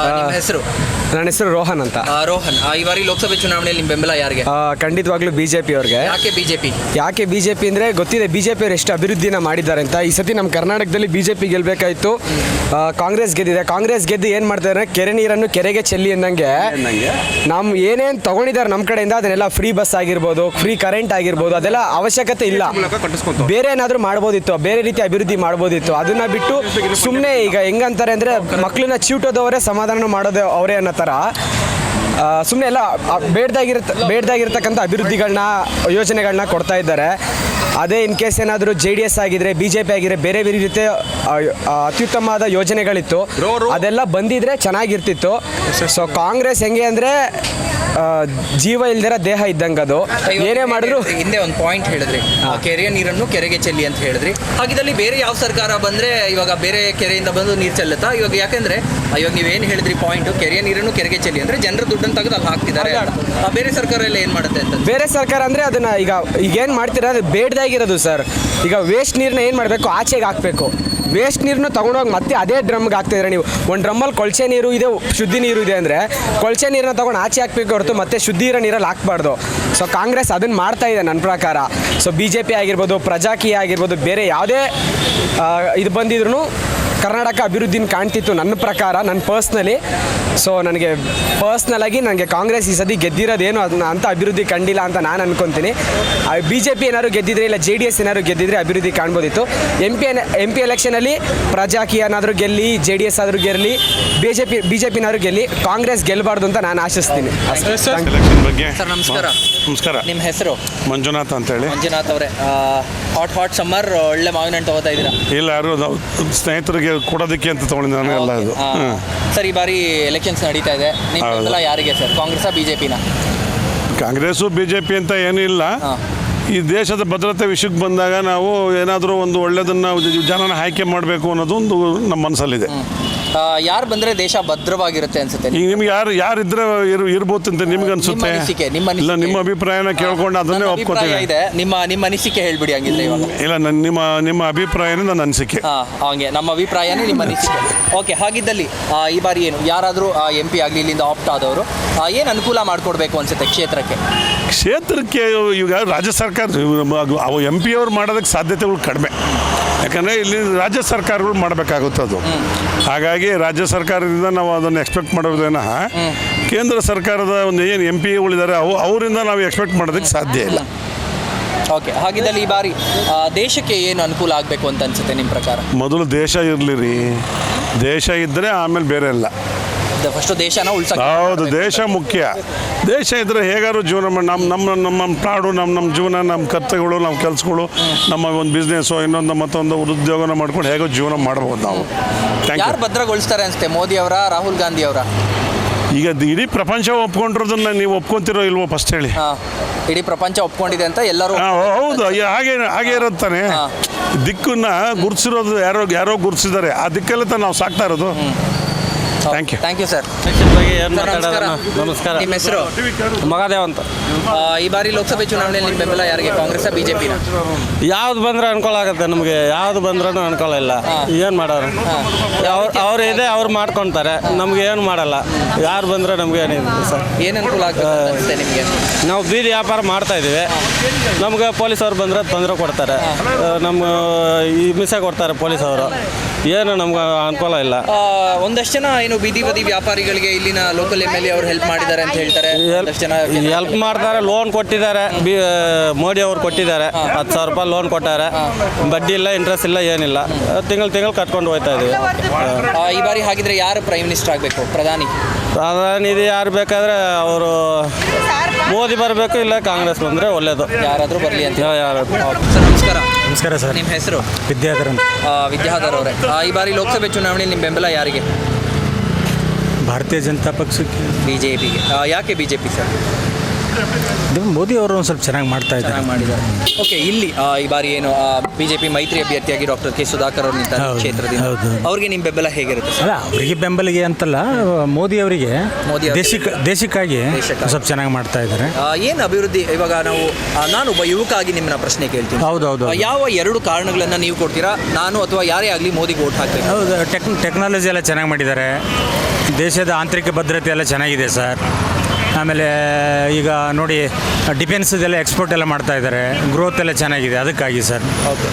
ನಿಮ್ಮ ಹೆಸರು? ನನ್ನ ಹೆಸರು ರೋಹನ್ ಅಂತ. ರೋಹನ್, ಈ ಬಾರಿ ಲೋಕಸಭೆ ಚುನಾವಣೆಯಲ್ಲಿ ನಿಮ್ಮ ಬೆಂಬಲ ಯಾರಿಗೆ? ಖಂಡಿತವಾಗ್ಲೂ ಬಿಜೆಪಿ ಅವ್ರಿಗೆ. ಯಾಕೆ ಬಿಜೆಪಿ ಅಂದರೆ ಗೊತ್ತಿದೆ ಬಿಜೆಪಿ ಅವ್ರು ಎಷ್ಟು ಅಭಿವೃದ್ಧಿನ ಮಾಡಿದ್ದಾರೆ ಅಂತ. ಈ ಸತಿ ನಮ್ಮ ಕರ್ನಾಟಕದಲ್ಲಿ ಬಿಜೆಪಿ ಗೆಲ್ಲಬೇಕಾಯಿತು, ಕಾಂಗ್ರೆಸ್ ಗೆದ್ದಿದೆ. ಕಾಂಗ್ರೆಸ್ ಗೆದ್ದು ಏನು ಮಾಡ್ತಾರೆ, ಕೆರೆ ನೀರನ್ನು ಕೆರೆಗೆ ಚೆಲ್ಲಿ ಅಂದಂಗೆ ನಮ್ಮ ಏನೇನು ತೊಗೊಂಡಿದ್ದಾರೆ ನಮ್ಮ ಕಡೆಯಿಂದ ಅದನ್ನೆಲ್ಲ ಫ್ರೀ ಬಸ್ ಆಗಿರ್ಬೋದು, ಫ್ರೀ ಕರೆಂಟ್ ಆಗಿರ್ಬೋದು, ಅದೆಲ್ಲ ಅವಶ್ಯಕತೆ ಇಲ್ಲ. ಬೇರೆ ಏನಾದರೂ ಮಾಡ್ಬೋದಿತ್ತು, ಬೇರೆ ರೀತಿ ಅಭಿವೃದ್ಧಿ ಮಾಡ್ಬೋದಿತ್ತು. ಅದನ್ನ ಬಿಟ್ಟು ಸುಮ್ಮನೆ ಈಗ ಹೆಂಗಂತಾರೆ ಅಂದರೆ ಮಕ್ಕಳನ್ನ ಚೀಟೋದವರೇ ಸಮಾಧಾನ ಮಾಡೋದು ಅವರೇ ಅನ್ನೋ ಥರ ಸುಮ್ಮನೆ ಎಲ್ಲ ಬೇಡ್ದಾಗಿರ್ತಕ್ಕಂಥ ಅಭಿವೃದ್ಧಿಗಳನ್ನ ಯೋಜನೆಗಳನ್ನ ಕೊಡ್ತಾ ಇದ್ದಾರೆ. ಅದೇ ಇನ್ ಕೇಸ್ ಏನಾದರೂ JDS ಆಗಿದ್ರೆ, BJP ಆಗಿದ್ರೆ ಬೇರೆ ಬೇರೆ ರೀತಿಯ ಅತ್ಯುತ್ತಮವಾದ ಯೋಜನೆಗಳಿತ್ತು, ಅದೆಲ್ಲ ಬಂದಿದ್ರೆ ಚೆನ್ನಾಗಿರ್ತಿತ್ತು. ಸೊ ಕಾಂಗ್ರೆಸ್ ಹೆಂಗೆ ಅಂದರೆ ಜೀವ ಇಲ್ದಿರ ದೇಹ ಇದ್ದಂಗೆ, ಅದು ಏನೇ ಮಾಡಿದ್ರು. ಹಿಂದೆ ಒಂದು ಪಾಯಿಂಟ್ ಹೇಳಿದ್ರಿ, ಕೆರೆಯ ನೀರನ್ನು ಕೆರೆಗೆ ಚೆಲ್ಲಿ ಅಂತ ಹೇಳಿದ್ರಿ. ಹಾಗಿದ್ದಲ್ಲಿ ಬೇರೆ ಯಾವ ಸರ್ಕಾರ ಬಂದರೆ ಇವಾಗ ಬೇರೆ ಕೆರೆಯಿಂದ ಬಂದು ನೀರು ಚೆಲ್ಲುತ್ತಾ ಇವಾಗ? ಯಾಕೆಂದರೆ ಇವಾಗ ನೀವೇನು ಹೇಳಿದ್ರಿ ಪಾಯಿಂಟು, ಕೆರೆಯ ನೀರನ್ನು ಕೆರೆಗೆ ಚೆಲ್ಲಿ ಅಂದರೆ ಜನರ ದುಡ್ಡನ್ನು ತೆಗೆದು ಅಲ್ಲಿ ಹಾಕ್ತಿದ್ದಾರೆ. ಬೇರೆ ಸರ್ಕಾರ ಎಲ್ಲ ಏನು ಮಾಡುತ್ತೆ ಅಂತ? ಬೇರೆ ಸರ್ಕಾರ ಅಂದರೆ ಅದನ್ನು ಈಗೇನು ಮಾಡ್ತೀರಾ, ಅದು ಬೇಡ್ದಾಗಿರೋದು ಸರ್. ಈಗ ವೇಸ್ಟ್ ನೀರನ್ನ ಏನು ಮಾಡಬೇಕು, ಆಚೆಗೆ ಹಾಕಬೇಕು. ವೇಸ್ಟ್ ನೀರನ್ನು ತೊಗೊಂಡೋಗಿ ಮತ್ತೆ ಅದೇ ಡ್ರಮ್ಗೆ ಹಾಕ್ತಿದ್ರೆ, ನೀವು ಒಂದು ಡ್ರಮ್ಮಲ್ಲಿ ಕೊಳಚೆ ನೀರು ಇದೆ, ಶುದ್ಧಿ ನೀರು ಇದೆ ಅಂದರೆ ಕೊಳಚೆ ನೀರನ್ನ ತೊಗೊಂಡು ಆಚೆ ಹಾಕ್ಬೇಕು ಹೊರತು ಮತ್ತೆ ಶುದ್ಧಿ ಇರೋ ನೀರಲ್ಲಿ ಹಾಕ್ಬಾರ್ದು. ಸೊ ಕಾಂಗ್ರೆಸ್ ಅದನ್ನು ಮಾಡ್ತಾ ಇದೆ ನನ್ನ ಪ್ರಕಾರ. ಸೊ BJP ಆಗಿರ್ಬೋದು, ಪ್ರಜಾಕೀಯ ಆಗಿರ್ಬೋದು, ಬೇರೆ ಯಾವುದೇ ಇದು ಬಂದಿದ್ರು ಕರ್ನಾಟಕ ಅಭಿವೃದ್ಧಿನ ಕಾಣ್ತಿತ್ತು ನನ್ನ ಪ್ರಕಾರ, ನನ್ನ ಪರ್ಸ್ನಲಿ. ಸೊ ನನಗೆ ಪರ್ಸ್ನಲಾಗಿ ನನಗೆ ಕಾಂಗ್ರೆಸ್ ಈ ಸತಿ ಗೆದ್ದಿರೋದೇನು ಅದನ್ನ ಅಂತ ಅಭಿವೃದ್ಧಿ ಕಂಡಿಲ್ಲ ಅಂತ ನಾನು ಅನ್ಕೊತೀನಿ. BJP ಏನಾದ್ರು ಗೆದ್ದಿದ್ರೆ, ಇಲ್ಲ JDS ಏನಾದ್ರು ಗೆದ್ದಿದ್ರೆ ಅಭಿವೃದ್ಧಿ ಕಾಣ್ಬೋದಿತ್ತು. MP ಎಲೆಕ್ಷನಲ್ಲಿ ಪ್ರಜಾಕೀಯ ಏನಾದರೂ ಗೆಲ್ಲಿ, JDS ಆದರೂ ಗೆಲ್ಲಿ, BJPನಾದ್ರು ಗೆಲ್ಲಿ, ಕಾಂಗ್ರೆಸ್ ಗೆಲ್ಲಬಾರ್ದು ಅಂತ ನಾನು ಆಶಿಸ್ತೀನಿ. ಸರ್ ನಮಸ್ಕಾರ. ನಮಸ್ಕಾರ. ನಿಮ್ಮ ಹೆಸರು? ಮಂಜುನಾಥ್ ಅಂತೇಳಿ. ಮಂಜುನಾಥ್ ಅವರೇ, ಹಾಟ್ ಸಮ್ಮರ್ ಒಳ್ಳೆ ಮಾವಿನ ಹಣ್ಣು ತಗೋತಾ ಇದ್ದೀರಾ? ಇಲ್ಲ, ಯಾರು ಸ್ನೇಹಿತರಿಗೆ ಕೊಡೋದಕ್ಕೆ ಅಂತ ತೊಗೊಂಡಿದ್ದೆ ನನಗೆಲ್ಲ ಅದು. ಸರ್ ಈ ಬಾರಿ ಎಲೆಕ್ಷನ್ಸ್ ನಡೀತಾ ಇದೆ, ನಿಮ್ಮ ಬೆಂಬಲ ಯಾರಿಗೆ ಸರ್? ಕಾಂಗ್ರೆಸ್ಸಾ BJPನ? ಕಾಂಗ್ರೆಸ್ಸು BJP ಅಂತ ಏನೂ ಇಲ್ಲ. ಈ ದೇಶದ ಭದ್ರತೆ ವಿಷಯಕ್ಕೆ ಬಂದಾಗ ನಾವು ಏನಾದರೂ ಒಂದು ಒಳ್ಳೆಯದನ್ನು ಜನನ ಆಯ್ಕೆ ಮಾಡಬೇಕು ಅನ್ನೋದು ಒಂದು ನಮ್ಮ ಮನಸ್ಸಲ್ಲಿದೆ. ಯಾರು ಬಂದರೆ ದೇಶ ಭದ್ರವಾಗಿರುತ್ತೆ ಅನ್ಸುತ್ತೆ? ಈಗ ನಿಮ್ಗೆ ಯಾರಿದ್ರೆ ಇರ್ಬೋದು ಅಂತ ನಿಮ್ಗೆ ಅನ್ಸುತ್ತೆ? ಇಲ್ಲ, ನಿಮ್ಮ ಅಭಿಪ್ರಾಯನ ಕೇಳ್ಕೊಂಡು ಅದನ್ನೇ ಒಪ್ಕೋತೀನಿ. ನಿಮ್ಮ ಅನಿಸಿಕೆ ಹೇಳ್ಬಿಡಿ ಹಂಗಿದ್ರೆ ಇವಾಗ. ಇಲ್ಲ, ನಿಮ್ಮ ಅಭಿಪ್ರಾಯನೇ ನನ್ನ ಅನಿಸಿಕೆ. ಹಂಗೆ ನಮ್ಮ ಅಭಿಪ್ರಾಯನೇ ನಿಮ್ಮ ಅನಿಸಿಕೆ. ಓಕೆ, ಹಾಗಿದ್ದಲ್ಲಿ ಈ ಬಾರಿ ಏನು ಯಾರಾದರೂ MP ಆಗಲಿ ಇಲ್ಲಿಂದ ಆಪ್ಟ್ ಆದವರು ಏನು ಅನುಕೂಲ ಮಾಡಿಕೊಡ್ಬೇಕು ಅನ್ಸುತ್ತೆ ಕ್ಷೇತ್ರಕ್ಕೆ? ಈಗ ರಾಜ್ಯ ಸರ್ಕಾರ ಅವು MP ಅವ್ರು ಮಾಡೋದಕ್ಕೆ ಸಾಧ್ಯತೆಗಳು ಕಡಿಮೆ. ಯಾಕಂದರೆ ಇಲ್ಲಿ ರಾಜ್ಯ ಸರ್ಕಾರಗಳು ಮಾಡಬೇಕಾಗುತ್ತೆ ಅದು. ಹಾಗಾಗಿ ರಾಜ್ಯ ಸರ್ಕಾರದಿಂದ ನಾವು ಅದನ್ನು ಎಕ್ಸ್ಪೆಕ್ಟ್ ಮಾಡೋದೇನ, ಕೇಂದ್ರ ಸರ್ಕಾರದ ಒಂದು ಏನು MP ಗಳಿದ್ದಾರೆ ಅವರಿಂದ ನಾವು ಎಕ್ಸ್ಪೆಕ್ಟ್ ಮಾಡೋದಕ್ಕೆ ಸಾಧ್ಯ ಇಲ್ಲ. ಓಕೆ, ಹಾಗಿದ್ದಲ್ಲಿ ಈ ಬಾರಿ ದೇಶಕ್ಕೆ ಏನು ಅನುಕೂಲ ಆಗಬೇಕು ಅಂತ ಅನ್ಸುತ್ತೆ ನಿಮ್ಮ ಪ್ರಕಾರ? ಮೊದಲು ದೇಶ ಇರಲಿ ರೀ, ದೇಶ ಇದ್ದರೆ ಆಮೇಲೆ ಬೇರೆ ಎಲ್ಲ. ಫಸ್ಟು ದೇಶನ ಉಳಿಸೋಕೆ. ಹೌದು, ದೇಶ ಮುಖ್ಯ. ದೇಶ ಇದ್ದರೆ ಹೇಗಾದ್ರು ಜೀವನ ಮಾಡಿ ನಮ್ಮ ನಾಡು, ನಮ್ಮ ಜೀವನ, ನಮ್ಮ ಕರ್ತವ್ಯಗಳು, ನಮ್ಮ ಕೆಲಸಗಳು, ನಮ್ಮ ಒಂದು ಬಿಸ್ನೆಸ್ಸು, ಇನ್ನೊಂದು ಮತ್ತೊಂದು ಉದ್ಯೋಗನ ಮಾಡ್ಕೊಂಡು ಹೇಗೋ ಜೀವನ ಮಾಡ್ಬೋದು ನಾವು. ಯಾರು ಭದ್ರಗೊಳಿಸ್ತಾರೆ ಅನ್ಸುತ್ತೆ, ಮೋದಿ ಅವರ, ರಾಹುಲ್ ಗಾಂಧಿ ಅವರ? ಈಗ ಇಡೀ ಪ್ರಪಂಚ ಒಪ್ಕೊಂಡಿರೋದನ್ನ ನೀವು ಒಪ್ಕೊಂತಿರೋ ಇಲ್ವೋ ಫಸ್ಟ್ ಹೇಳಿ? ಇಡೀ ಪ್ರಪಂಚ ಒಪ್ಕೊಂಡಿದೆ ಅಂತ ಎಲ್ಲರೂ. ಹೌದು, ಹಾಗೆ ಇರುತ್ತಾನೆ. ದಿಕ್ಕನ್ನ ಗುರುತಿಸಿರೋದು ಯಾರೋ ಗುರುತಿಸಿದ್ದಾರೆ, ಆ ದಿಕ್ಕಲ್ಲಿ ನಾವು ಸಾಕ್ತಾ ಇರೋದು. Thank you sir. ನಮಸ್ಕಾರ. ನಿಮ್ಮ ಹೆಸರು? ಮಗಾದೇವ್ ಅಂತ. ಈ ಬಾರಿ ಲೋಕಸಭೆ ಚುನಾವಣೆಯಲ್ಲಿ ನಿಮ್ಮ ಬೆಂಬಲ ಯಾರಿಗೆ? ಕಾಂಗ್ರೆಸ್ BJPನ? ಯಾವ್ದು ಬಂದ್ರೆ ಅನ್ಕೊಳಾಗತ್ತೆ ನಮಗೆ, ಯಾವ್ದು ಬಂದ್ರೂ ಅನ್ಕೊಳ್ಳಿಲ್ಲ. ಏನು ಮಾಡೋರು ಅವ್ರು ಇದೆ, ಅವ್ರು ಮಾಡ್ಕೊತಾರೆ, ನಮ್ಗೆ ಏನು ಮಾಡಲ್ಲ. ಯಾರು ಬಂದರೆ ನಮ್ಗೆ ಏನಿದೆ ಸರ್? ಏನು ಅನುಕೂಲ ಆಗುತ್ತೆ ನಿಮಗೆ? ನಾವು ಬೀದಿ ವ್ಯಾಪಾರ ಮಾಡ್ತಾ ಇದ್ದೀವಿ, ನಮ್ಗೆ ಪೊಲೀಸವ್ರು ಬಂದರೆ ತೊಂದರೆ ಕೊಡ್ತಾರೆ, ನಮ್ಮ ಹಿಂಸೆ ಕೊಡ್ತಾರೆ ಪೊಲೀಸವರು. ಏನು ನಮ್ಗೆ ಅನುಕೂಲ ಇಲ್ಲ. ಒಂದಷ್ಟು ಜನ ಏನು ಬೀದಿ ಬದಿ ವ್ಯಾಪಾರಿಗಳಿಗೆ ಇಲ್ಲಿನ ಲೋಕಲ್ MLA ಅವರು ಹೆಲ್ಪ್ ಮಾಡಿದ್ದಾರೆ ಅಂತ ಹೇಳ್ತಾರೆ. ಹೆಲ್ಪ್ ಮಾಡ್ತಾರೆ, ಲೋನ್ ಕೊಟ್ಟಿದ್ದಾರೆ, ಮೋದಿ ಅವರು ಕೊಟ್ಟಿದ್ದಾರೆ. 10,000 ರೂಪಾಯಿ ಲೋನ್ ಕೊಟ್ಟಾರೆ, ಬಡ್ಡಿ ಇಲ್ಲ, ಇಂಟ್ರೆಸ್ಟ್ ಇಲ್ಲ, ಏನಿಲ್ಲ. ತಿಂಗಳು ಕಟ್ಕೊಂಡು ಹೋಗ್ತಾ ಇದೀವಿ. ಈ ಬಾರಿ ಹಾಗಿದ್ರೆ ಯಾರು ಪ್ರೈಮ್ ಮಿನಿಸ್ಟರ್ ಆಗಬೇಕು? ಪ್ರಧಾನಿ ಇದು ಯಾರು ಬೇಕಾದ್ರೆ ಅವರು ಮೋದಿ ಬರಬೇಕು, ಇಲ್ಲ ಕಾಂಗ್ರೆಸ್ ಬಂದರೆ ಒಳ್ಳೇದು. ಯಾರಾದರೂ ಬರಲಿ ಅಂತ. ಯಾರಾದರೂ. ಸರ್ ನಮಸ್ಕಾರ. ನಮಸ್ಕಾರ ಸರ್. ನಿಮ್ಮ ಹೆಸರು? ವಿದ್ಯಾಧರ್. ವಿದ್ಯಾಧರ್ ಅವರೇ, ಈ ಬಾರಿ ಲೋಕಸಭೆ ಚುನಾವಣೆ ನಿಮ್ಮ ಬೆಂಬಲ ಯಾರಿಗೆ? ಭಾರತೀಯ ಜನತಾ ಪಕ್ಷಕ್ಕೆ. BJPಗೆ. ಯಾಕೆ BJP ಸರ್? ಮೋದಿ ಅವರು ಒಂದು ಸ್ವಲ್ಪ ಚೆನ್ನಾಗಿ ಮಾಡಿದ್ದಾರೆ. ಓಕೆ, ಇಲ್ಲಿ ಈ ಬಾರಿ ಏನು BJP ಮೈತ್ರಿ ಅಭ್ಯರ್ಥಿಯಾಗಿ ಡಾಕ್ಟರ್ K. ಸುಧಾಕರ್ ಅವರು ನಿಂತ ಕ್ಷೇತ್ರದಿಂದ, ಅವ್ರಿಗೆ ನಿಮ್ಮ ಬೆಂಬಲ ಹೇಗಿರುತ್ತೆ? ಅಲ್ಲ, ಅವರಿಗೆ ಬೆಂಬಲಿಗೆ ಅಂತಲ್ಲ, ಮೋದಿ ಅವರಿಗೆ ದೇಶಕ್ಕಾಗಿ ಸ್ವಲ್ಪ ಚೆನ್ನಾಗಿ ಮಾಡ್ತಾ ಇದ್ದಾರೆ. ಏನು ಅಭಿವೃದ್ಧಿ? ಇವಾಗ ನಾನು ಒಬ್ಬ ಯುವಕ ಆಗಿ ನಿಮ್ಮನ್ನ ಪ್ರಶ್ನೆ ಕೇಳ್ತೀನಿ. ಹೌದು. ಯಾವ 2 ಕಾರಣಗಳನ್ನು ನೀವು ಕೊಡ್ತೀರಾ, ನಾನು ಅಥವಾ ಯಾರೇ ಆಗಲಿ ಮೋದಿಗೆ ವೋಟ್ ಹಾಕ್ಬೇಕು? ಹೌದು, ಟೆಕ್ನಾಲಜಿ ಎಲ್ಲ ಚೆನ್ನಾಗಿ ಮಾಡಿದ್ದಾರೆ. ದೇಶದ ಆಂತರಿಕ ಭದ್ರತೆ ಎಲ್ಲ ಚೆನ್ನಾಗಿದೆ ಸರ್. ಆಮೇಲೆ ಈಗ ನೋಡಿ ಡಿಫೆನ್ಸ್ದೆಲ್ಲ ಎಕ್ಸ್ಪೋರ್ಟ್ ಎಲ್ಲ ಮಾಡ್ತಾ ಇದ್ದಾರೆ, ಗ್ರೋತ್ ಎಲ್ಲ ಚೆನ್ನಾಗಿದೆ, ಅದಕ್ಕಾಗಿ ಸರ್. ಓಕೆ.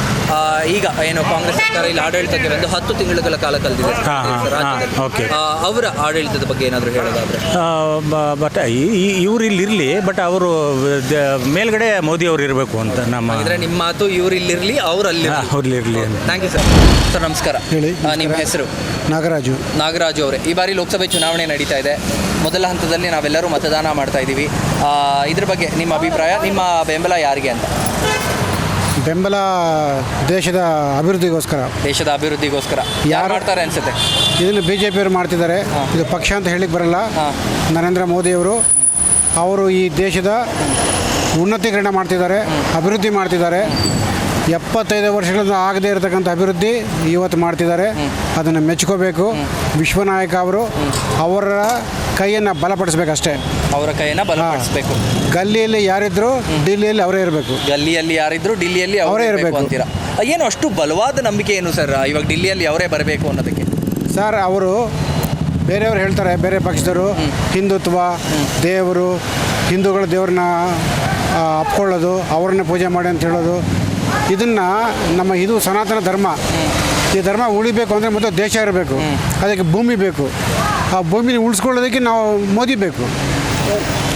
ಈಗ ಏನು ಕಾಂಗ್ರೆಸ್ ಸರ್ಕಾರ ಇಲ್ಲಿ ಆಡಳಿತಕ್ಕೆ ಬಂದು 10 ತಿಂಗಳುಗಳ ಕಾಲ ಕಳೆದಿದೆ ರಾಜ್ಯದಲ್ಲಿ. ಓಕೆ. ಅವರ ಆಡಳಿತದ ಬಗ್ಗೆ ಏನಾದರೂ ಹೇಳೋದಾದ್ರೆ? ಬಟ್ ಇವ್ರು ಇಲ್ಲಿ ಇರಲಿ, ಬಟ್ ಅವರು ಮೇಲ್ಗಡೆ ಮೋದಿ ಅವರು ಇರಬೇಕು ಅಂತ ನಮ್ಮ ಅಂದರೆ ನಿಮ್ಮ ಮಾತು ಇವ್ರು ಇಲ್ಲಿರಲಿ, ಅವ್ರು ಅಲ್ಲಿ ಅವ್ರಲ್ಲಿ ಇರಲಿ ಅಂತ. Thank you sir. ಸರ್ ನಮಸ್ಕಾರ. ಹೇಳಿ. ನಿಮ್ಮ ಹೆಸರು? ನಾಗರಾಜು. ನಾಗರಾಜು ಅವರೇ, ಈ ಬಾರಿ ಲೋಕಸಭೆ ಚುನಾವಣೆ ನಡೀತಾ ಇದೆ. ಮೊದಲ ಹಂತದಲ್ಲಿ ನಾವೆಲ್ಲರೂ ಮತದಾನ ಮಾಡ್ತಾ ಇದ್ದೀವಿ. ಇದ್ರ ಬಗ್ಗೆ ನಿಮ್ಮ ಅಭಿಪ್ರಾಯ, ನಿಮ್ಮ ಬೆಂಬಲ ಯಾರಿಗೆ ಅಂತ? ಬೆಂಬಲ ದೇಶದ ಅಭಿವೃದ್ಧಿಗೋಸ್ಕರ. ದೇಶದ ಅಭಿವೃದ್ಧಿಗೋಸ್ಕರ ಯಾರು ಮಾಡ್ತಾರೆ ಅನ್ಸುತ್ತೆ? ಇದನ್ನು BJP ಅವರು ಮಾಡ್ತಿದ್ದಾರೆ. ಇದು ಪಕ್ಷ ಅಂತ ಹೇಳಿಕ್ಕೆ ಬರಲ್ಲ. ನರೇಂದ್ರ ಮೋದಿಯವರು ಅವರು ಈ ದೇಶದ ಉನ್ನತೀಕರಣ ಮಾಡ್ತಿದ್ದಾರೆ, ಅಭಿವೃದ್ಧಿ ಮಾಡ್ತಿದ್ದಾರೆ. 75 ವರ್ಷಗಳಿಂದ ಆಗದೇ ಇರತಕ್ಕಂಥ ಅಭಿವೃದ್ಧಿ ಇವತ್ತು ಮಾಡ್ತಿದ್ದಾರೆ. ಅದನ್ನು ಮೆಚ್ಕೋಬೇಕು. ವಿಶ್ವನಾಯಕ ಅವರು ಅವರ ಕೈಯನ್ನು ಬಲಪಡಿಸ್ಬೇಕಷ್ಟೇ. ಅವರ ಕೈಯನ್ನು ಬಲಪಡಿಸಬೇಕು. ಗಲ್ಲಿಯಲ್ಲಿ ಯಾರಿದ್ರು ಡಿಲ್ಲಿಯಲ್ಲಿ ಅವರೇ ಇರಬೇಕು. ಗಲ್ಲಿಯಲ್ಲಿ ಯಾರಿದ್ರು ಡಿಲ್ಲಿಯಲ್ಲಿ ಅವರೇ ಇರಬೇಕು ಅಂತೀರಾ? ಏನು ಅಷ್ಟು ಬಲವಾದ ನಂಬಿಕೆ ಏನು ಸರ್ ಇವಾಗ ಡಿಲ್ಲಿಯಲ್ಲಿ ಅವರೇ ಬರಬೇಕು ಅನ್ನೋದಕ್ಕೆ? ಸರ್, ಅವರು ಬೇರೆಯವರು ಹೇಳ್ತಾರೆ, ಬೇರೆ ಪಕ್ಷದವರು ಹಿಂದುತ್ವ, ದೇವರು, ಹಿಂದೂಗಳ ದೇವ್ರನ್ನ ಅಪ್ಕೊಳ್ಳೋದು, ಅವ್ರನ್ನೇ ಪೂಜೆ ಮಾಡಿ ಅಂತ ಹೇಳೋದು. ಇದನ್ನು ನಮ್ಮ ಇದು ಸನಾತನ ಧರ್ಮ. ಈ ಧರ್ಮ ಉಳಿಬೇಕು ಅಂದರೆ ಮೊದಲು ದೇಶ ಇರಬೇಕು, ಅದಕ್ಕೆ ಭೂಮಿ ಬೇಕು. ಆ ಭೂಮಿನ ಉಳಿಸ್ಕೊಳ್ಳೋದಕ್ಕೆ ನಾವು ಮೋದಿ ಬೇಕು.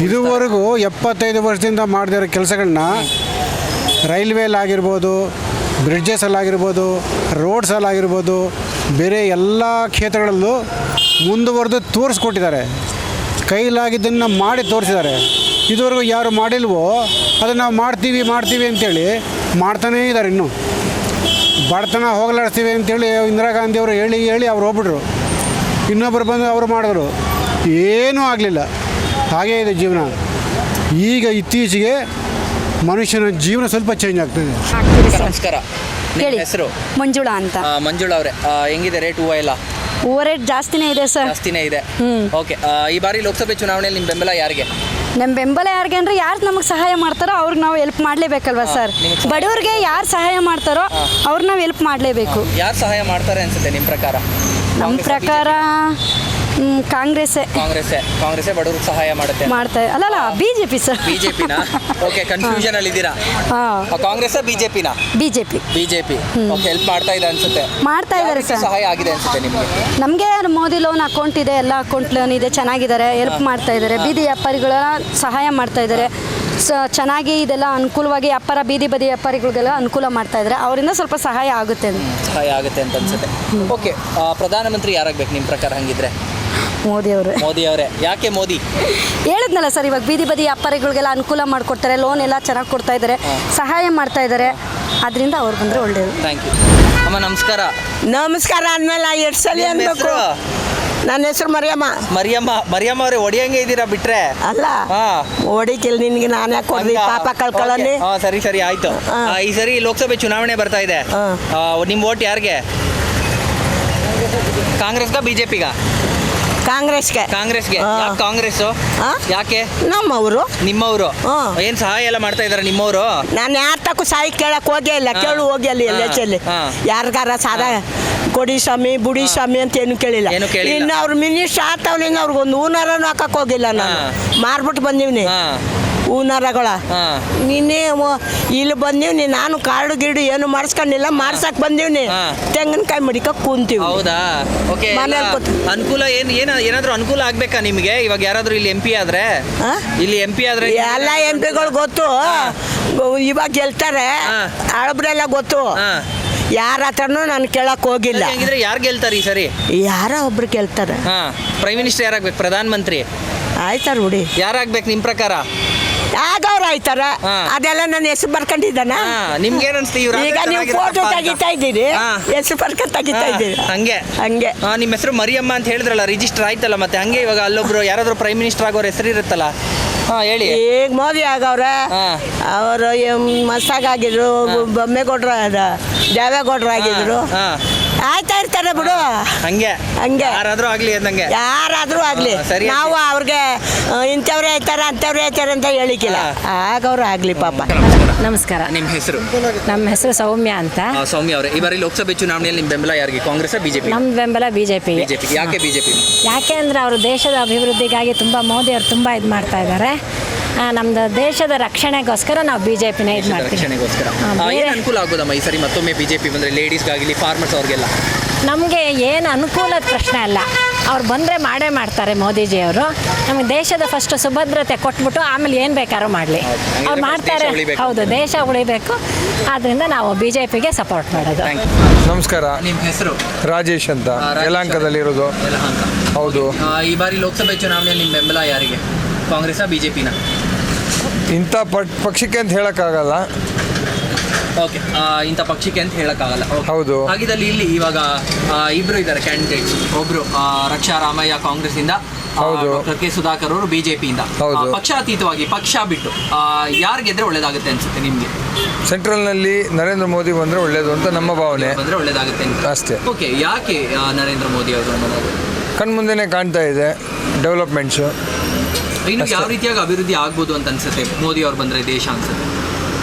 ಇದುವರೆಗೂ 75 ವರ್ಷದಿಂದ ಮಾಡದಿರೋ ಕೆಲಸಗಳನ್ನ ರೈಲ್ವೇಲಾಗಿರ್ಬೋದು, ಬ್ರಿಡ್ಜಸಲ್ಲಾಗಿರ್ಬೋದು, ರೋಡ್ಸಲ್ಲಾಗಿರ್ಬೋದು, ಬೇರೆ ಎಲ್ಲ ಕ್ಷೇತ್ರಗಳಲ್ಲೂ ಮುಂದುವರೆದು ತೋರಿಸ್ಕೊಟ್ಟಿದ್ದಾರೆ. ಕೈಲಾಗಿದ್ದನ್ನು ಮಾಡಿ ತೋರಿಸಿದ್ದಾರೆ. ಇದುವರೆಗೂ ಯಾರು ಮಾಡಿಲ್ವೋ ಅದನ್ನು ನಾವು ಮಾಡ್ತೀವಿ ಅಂತೇಳಿ ಮಾಡ್ತಾನೇ ಇದ್ದಾರೆ. ಇನ್ನೂ ಬಡತನ ಹೋಗಲಾಡಿಸ್ತೀವಿ ಅಂತೇಳಿ ಇಂದಿರಾ ಗಾಂಧಿಯವರು ಹೇಳಿ ಅವ್ರು ಹೋಗ್ಬಿಟ್ರು. ಇನ್ನೊಬ್ಬರು ಬಂದು ಅವರು ಮಾಡಿದ್ರು, ಏನೂ ಆಗಲಿಲ್ಲ. ಹಾಗೇ ಇದೆ ಜೀವನ. ಈಗ ಇತ್ತೀಚೆಗೆ ಮನುಷ್ಯನ ಜೀವನ ಸ್ವಲ್ಪ ಚೇಂಜ್ ಆಗ್ತದೆ. ನಮಸ್ಕಾರ. ನಿಮ್ಮ ಹೇಳಿ. ಹೆಸರು? ಮಂಜುಳಾ ಅಂತ. ಮಂಜುಳಾ ಅವರೇ, ಹೆಂಗಿದೆ ರೇಟ್ ಹೂವು ಎಲ್ಲ? ಹೂವು ರೇಟ್ ಜಾಸ್ತಿನೇ ಇದೆ ಸರ್. ಜಾಸ್ತಿನೇ ಇದೆ. ಓಕೆ. ಈ ಬಾರಿ ಲೋಕಸಭೆ ಚುನಾವಣೆಯಲ್ಲಿ ನಿಮ್ಮ ಬೆಂಬಲ ಯಾರಿಗೆ? ನಮ್ಮ ಬೆಂಬಲ ಯಾರಿಗೆ ಅಂದರೆ ಯಾರು ನಮಗೆ ಸಹಾಯ ಮಾಡ್ತಾರೋ ಅವ್ರಿಗೆ ನಾವು ಹೆಲ್ಪ್ ಮಾಡಲೇಬೇಕಲ್ವ ಸರ್. ಬಡವ್ರಿಗೆ ಯಾರು ಸಹಾಯ ಮಾಡ್ತಾರೋ ಅವ್ರಿಗೆ ನಾವು ಹೆಲ್ಪ್ ಮಾಡಲೇಬೇಕು. ಯಾರು ಸಹಾಯ ಮಾಡ್ತಾರೆ ಅನ್ಸುತ್ತೆ ನಿಮ್ಮ ಪ್ರಕಾರ? ನಮ್ಮ ಪ್ರಕಾರ ಕಾಂಗ್ರೆಸ್ಸೇ ಬಡವ್ರಿಗೆ ಸಹಾಯ ಮಾಡುತ್ತೆ. ಅಲ್ಲಲ್ಲ BJP ಸರ್. ಬಿಜೆಪಿನ? ಓಕೆ, ಕನ್ಫ್ಯೂಷನ್ ಅಲ್ಲಿ ಇದ್ದೀರಾ? ಕಾಂಗ್ರೆಸ್ ಬಿಜೆಪಿನ? ಬಿಜೆಪಿ. ಓಕೆ, ಹೆಲ್ಪ್ ಮಾಡ್ತಾ ಇದೆ ಅನ್ಸುತ್ತೆ. ಮಾಡ್ತಾ ಇದ್ದಾರೆ ಸರ್. ಸಹಾಯ ಆಗಿದೆ ಅನ್ಸುತ್ತೆ ನಿಮಗೆ? ನಮಗೆ ಮೋದಿ ಲೋನ್ ಅಕೌಂಟ್ ಇದೆ, ಎಲ್ಲ ಅಕೌಂಟ್ ಲೋನ್ ಇದೆ, ಚೆನ್ನಾಗಿದ್ದಾರೆ, ಹೆಲ್ಪ್ ಮಾಡ್ತಾ ಇದ್ದಾರೆ. ಬೀದಿ ವ್ಯಾಪಾರಿಗಳ ಸಹಾಯ ಮಾಡ್ತಾ ಇದ್ದಾರೆ. ಚೆನ್ನಾಗಿ ಇದೆಲ್ಲ ಅನುಕೂಲವಾಗಿ ವ್ಯಾಪಾರ, ಬೀದಿ ಬದಿ ವ್ಯಾಪಾರಿಗಳಿಗೆಲ್ಲ ಅನುಕೂಲ ಮಾಡ್ತಾ ಇದ್ದಾರೆ. ಅವರಿಂದ ಸ್ವಲ್ಪ ಸಹಾಯ ಆಗುತ್ತೆ ಅಂತ ಅನ್ಸುತ್ತೆ. ಓಕೆ, ಪ್ರಧಾನಮಂತ್ರಿ ಯಾರಾಗಬೇಕು ನಿಮ್ಮ ಪ್ರಕಾರ ಹಂಗಿದ್ರೆ? ಮೋದಿ ಅವರೇ. ಯಾಕೆ ಮೋದಿ? ಹೇಳಿದ್ನಲ್ಲ ಸರ್, ಇವಾಗ ಬೀದಿ ಬದಿ ವ್ಯಾಪಾರಿಗಳಿಗೆಲ್ಲ ಅನುಕೂಲ ಮಾಡಿಕೊಡ್ತಾರೆ, ಲೋನ್ ಎಲ್ಲ ಚೆನ್ನಾಗಿ ಕೊಡ್ತಾ ಇದ್ದಾರೆ, ಸಹಾಯ ಮಾಡ್ತಾ ಇದ್ದಾರೆ. ಅದರಿಂದ ಅವ್ರು ಬಂದರೆ ಒಳ್ಳೆಯದು. ಥ್ಯಾಂಕ್ ಯು ಅಮ್ಮ. ನಮಸ್ಕಾರ. ನಮಸ್ಕಾರ ಅಂದಮೇಲೆ ಎಷ್ಟು ಸಲ ಅನ್ಬೇಕು? ನನ್ನ ಹೆಸರು ಮರಿಯಮ್ಮ ಅವರೇ, ಒಡಿಯಂಗೆ ಇದ್ದೀರಾ ಬಿಟ್ರೆ? ಅಲ್ಲ, ಹೊಡಿಕಿಲ್ಲ ನಿನ್ಗೆ, ನಾನು ಯಾಕೆ ಕೊಡ್ರಿ, ಪಾಪ ಕಳ್ಕೊಳ್ಳಿ. ಸರಿ ಆಯ್ತು. ಈ ಸರಿ ಲೋಕಸಭೆ ಚುನಾವಣೆ ಬರ್ತಾ ಇದೆ. ನಿಮ್ಮ ವೋಟ್ ಯಾರಿಗೆ? ಕಾಂಗ್ರೆಸ್ಗ ಬಿಜೆಪಿಗ? ಕಾಂಗ್ರೆಸ್ಗೆ. ಕಾಂಗ್ರೆಸ್ ಯಾಕೆ? ನಮ್ಮವರು. ನಿಮ್ಮವರು ಏನ್ ಸಹಾಯ ಎಲ್ಲ ಮಾಡ್ತಾ ಇದಾರೆ ನಿಮ್ಮವರು? ನಾನು ಯಾರ ತಕ್ಕ ಸಹಾಯ ಕೇಳಕ್ ಹೋಗೇ ಇಲ್ಲ, ಕೇಳು ಹೋಗಿ ಅಲ್ಲಿ ಎಲ್ಲೆಚ್ಚಲ್ಲಿ ಯಾರಿಗಾರ ಸಾಲ ಕೊಡಿ ಸ್ವಾಮಿ, ಬುಡಿ ಸ್ವಾಮಿ ಅಂತ ಏನು ಕೇಳಿಲ್ಲ. ಇನ್ನು ಅವ್ರು ಮಿನಿಸ್ಟರ್ ಆತವ್ಲಿಂದ ಅವ್ರಿಗೊಂದು ಹೂನಾರನು ಹಾಕಕ್ ಹೋಗಿಲ್ಲ. ನಾನು ಮಾರ್ಬಿಟ್ಟು ಬಂದೀವ್ನಿ ಹೂನಾರಗಳ. ನಿನ್ನೆ ಇಲ್ಲಿ ಬಂದೀವ್ನಿ, ನಾನು ಕಾರ್ಡು ಗಿಡು ಏನು ಮಾಡಿಸ್ಕೊಂಡಿಲ್ಲ, ಮಾಡ್ಸಕ್ ಬಂದೀವ್ನಿ. ತೆಂಗಿನಕಾಯಿ ಮಡಿಕ ಕೂಂತೀವಿ. ಹೌದಾ? ಓಕೆ. ಅನುಕೂಲ ಏನಾದ್ರೂ ಅನುಕೂಲ ಆಗ್ಬೇಕಾ ನಿಮಗೆ? ಇವಾಗ ಯಾರಾದ್ರೂ ಇಲ್ಲಿ MP ಆದ್ರೆ? ಎಲ್ಲ MP ಗಳು ಗೊತ್ತು, ಇವಾಗ ಗೆಲ್ತಾರೆ. ಹಳಬ್ರೆಲ್ಲ ಗೊತ್ತು. ಯಾರ ಹತ್ರನೂ ನಾನು ಕೇಳಕ್ ಹೋಗಿಲ್ಲ. ಯಾರು ಗೆಲ್ತಾರೆ ಈ ಸರಿ? ಯಾರೋ ಒಬ್ರು ಗೆಲ್ತಾರೆ. ಪ್ರೈಮ್ ಮಿನಿಸ್ಟರ್ ಯಾರಾಗ್ಬೇಕು? ಪ್ರಧಾನ ಮಂತ್ರಿ ಆಯ್ತಾರ ಹುಡಿ. ಯಾರಾಗ್ಬೇಕು ನಿಮ್ ಪ್ರಕಾರ? ಆಗವ್ರು ಆಯ್ತಾರ. ಅದೆಲ್ಲ ನನ್ನ ಹೆಸರು ಬರ್ಕೊಂಡಿದ್ದಾನ. ನಿಮ್ಗೇನ್ ಅನ್ಸ್ತಿ? ಈಗ ನೀವು ಫೋಟೋ ತೆಗಿತಾ ಇದ್ದೀರಿ, ಹೆಸರು ಬರ್ಕೊಂಡು ತೆಗಿತಾ ಇದ್ದೀರಿ. ಹಂಗೆ ನಿಮ್ಮ ಹೆಸರು ಮರಿಯಮ್ಮ ಅಂತ ಹೇಳಿದ್ರಲ್ಲ, ರಿಜಿಸ್ಟರ್ ಆಯ್ತಲ್ಲ, ಮತ್ತೆ ಹಂಗೆ ಇವಾಗ ಅಲ್ಲೊಬ್ರು ಯಾರಾದ್ರೂ ಪ್ರೈಮ್ ಮಿನಿಸ್ಟರ್ ಆಗೋರ ಹೆಸರು ಇರುತ್ತಲ್ಲ, ಹೇಳಿ. ಈಗ ಮೋದಿ ಆಗವ್ರೆ, ಅವರು ಮಸ್ತಾಗಿದ್ರು, ಬೊಮ್ಮೆಗೌಡ್ರ ದೇವೇಗೌಡರು ಆಗಿದ್ರು. ಆಯ್ತಾ ಇರ್ತಾರೆ ಬಿಡು. ಹಂಗೆ ಹಂಗೆ. ಯಾರಾದ್ರೂ ಆಗ್ಲಿ ಅಂದಂಗೆ. ಯಾರಾದ್ರೂ ಆಗ್ಲಿ ಸರಿ. ನಾವು ಅವ್ರಿಗೆ ಇಂಥವ್ರೇ ಆಯ್ತಾರ ಅಂಥವ್ರೇ ಆಯ್ತಾರ ಅಂತ ಹೇಳಿಕ್ಕಿಲ್ಲ. ಆಗವ್ರು ಆಗ್ಲಿ ಪಾಪ. ನಮಸ್ಕಾರ. ನಿಮ್ಮ ಹೆಸರು? ನಮ್ಮ ಹೆಸರು ಸೌಮ್ಯ ಅಂತ. ಸೌಮ್ಯ ಅವರೇ, ಈ ಬಾರಿ ಲೋಕಸಭೆ ಚುನಾವಣೆಯಲ್ಲಿ ನಿಮ್ಮ ಬೆಂಬಲ ಯಾರಿಗೆ? ಕಾಂಗ್ರೆಸ್ ಬಿಜೆಪಿ? ನಮ್ಮ ಬೆಂಬಲ ಬಿಜೆಪಿ. ಬಿಜೆಪಿ. ಯಾಕೆ ಬಿಜೆಪಿ? ಯಾಕೆ ಅಂದರೆ ಅವರು ದೇಶದ ಅಭಿವೃದ್ಧಿಗಾಗಿ ತುಂಬ ಮೋದಿ ಅವರು ತುಂಬ ಇದು ಮಾಡ್ತಾ ಇದ್ದಾರೆ. ನಮ್ದು ದೇಶದ ರಕ್ಷಣೆಗೋಸ್ಕರ ನಾವು ಬಿಜೆಪಿನ ಇದು ಮಾಡ್ತೀವಿ. ರಕ್ಷಣೆಗೋಸ್ಕರ ಏನು ಅನುಕೂಲ ಆಗ್ಬೋದಮ್ಮ ಈ ಸರಿ ಮತ್ತೊಮ್ಮೆ ಬಿಜೆಪಿ ಬಂದರೆ? ಲೇಡೀಸ್ಗಾಗಲಿ ಫಾರ್ಮರ್ಸ್ ಅವ್ರಿಗೆಲ್ಲ ನಮಗೆ ಏನು ಅನುಕೂಲದ ಪ್ರಶ್ನೆ ಅಲ್ಲ. ಅವ್ರು ಬಂದರೆ ಮಾಡೇ ಮಾಡ್ತಾರೆ ಮೋದಿಜಿಯವರು. ನಮಗೆ ದೇಶದ ಫಸ್ಟ್ ಸುಭದ್ರತೆ ಕೊಟ್ಬಿಟ್ಟು ಆಮೇಲೆ ಏನು ಬೇಕಾದ್ರೂ ಮಾಡಲಿ. ಅವ್ರು ಮಾಡ್ತಾರೆ. ಹೌದು, ದೇಶ ಉಳಿಬೇಕು. ಆದ್ದರಿಂದ ನಾವು ಬಿಜೆಪಿಗೆ ಸಪೋರ್ಟ್ ಮಾಡೋದು. ನಮಸ್ಕಾರ. ನಿಮ್ಮ ಹೆಸರು? ರಾಜೇಶ್ ಅಂತ, ರಾಜೇಶ್ ಯಲಹಂಕದಲ್ಲಿರೋದು. ಯಲಹಂಕ. ಹೌದು. ಈ ಬಾರಿ ಲೋಕಸಭೆ ಚುನಾವಣೆಯಲ್ಲಿ ನಿಮ್ಮ ಬೆಂಬಲ ಯಾರಿಗೆ? ಕಾಂಗ್ರೆಸ್ ಬಿಜೆಪಿನ? ಇಂಥ ಪಕ್ಷಕ್ಕೆ ಅಂತ ಹೇಳೋಕ್ಕಾಗಲ್ಲ. ಓಕೆ, ಇಂಥ ಪಕ್ಷಕ್ಕೆ ಅಂತ ಹೇಳಕ್ಕಾಗಲ್ಲ. ಹೌದು. ಹಾಗಿದ್ದಲ್ಲಿ ಇಲ್ಲಿ ಇವಾಗ ಇಬ್ರು ಇದ್ದಾರೆ ಕ್ಯಾಂಡಿಡೇಟ್ಸ್. ಒಬ್ರು ರಕ್ಷಾ ರಾಮಯ್ಯ ಕಾಂಗ್ರೆಸ್ ಇಂದ, ಹೌದು. ಡಾಕ್ಟರ್ ಕೆ ಸುಧಾಕರ್ ಅವರು ಬಿಜೆಪಿಯಿಂದ. ಹೌದು. ಪಕ್ಷಾತೀತವಾಗಿ ಪಕ್ಷ ಬಿಟ್ಟು ಯಾರು ಗೆದ್ರೆ ಒಳ್ಳೇದಾಗುತ್ತೆ ಅನ್ಸುತ್ತೆ ನಿಮ್ಗೆ? ಸೆಂಟ್ರಲ್ನಲ್ಲಿ ನರೇಂದ್ರ ಮೋದಿ ಬಂದರೆ ಒಳ್ಳೇದು ಅಂತ ನಮ್ಮ ಭಾವನೆ. ಬಂದ್ರೆ ಒಳ್ಳೇದಾಗುತ್ತೆ ಅಂತ ಅಷ್ಟೇ. ಓಕೆ, ಯಾಕೆ ನರೇಂದ್ರ ಮೋದಿ ಅವರು ಅನ್ನೋದು? ಕಣ್ಮುಂದೆನೇ ಕಾಣ್ತಾ ಇದೆ ಡೆವಲಪ್ಮೆಂಟ್ಸು. ಇನ್ನು ಯಾವ ರೀತಿಯಾಗಿ ಅಭಿವೃದ್ಧಿ ಆಗ್ಬೋದು ಅಂತ ಅನ್ಸುತ್ತೆ ಮೋದಿ ಅವ್ರು ಬಂದ್ರೆ ದೇಶ ಅನ್ಸುತ್ತೆ?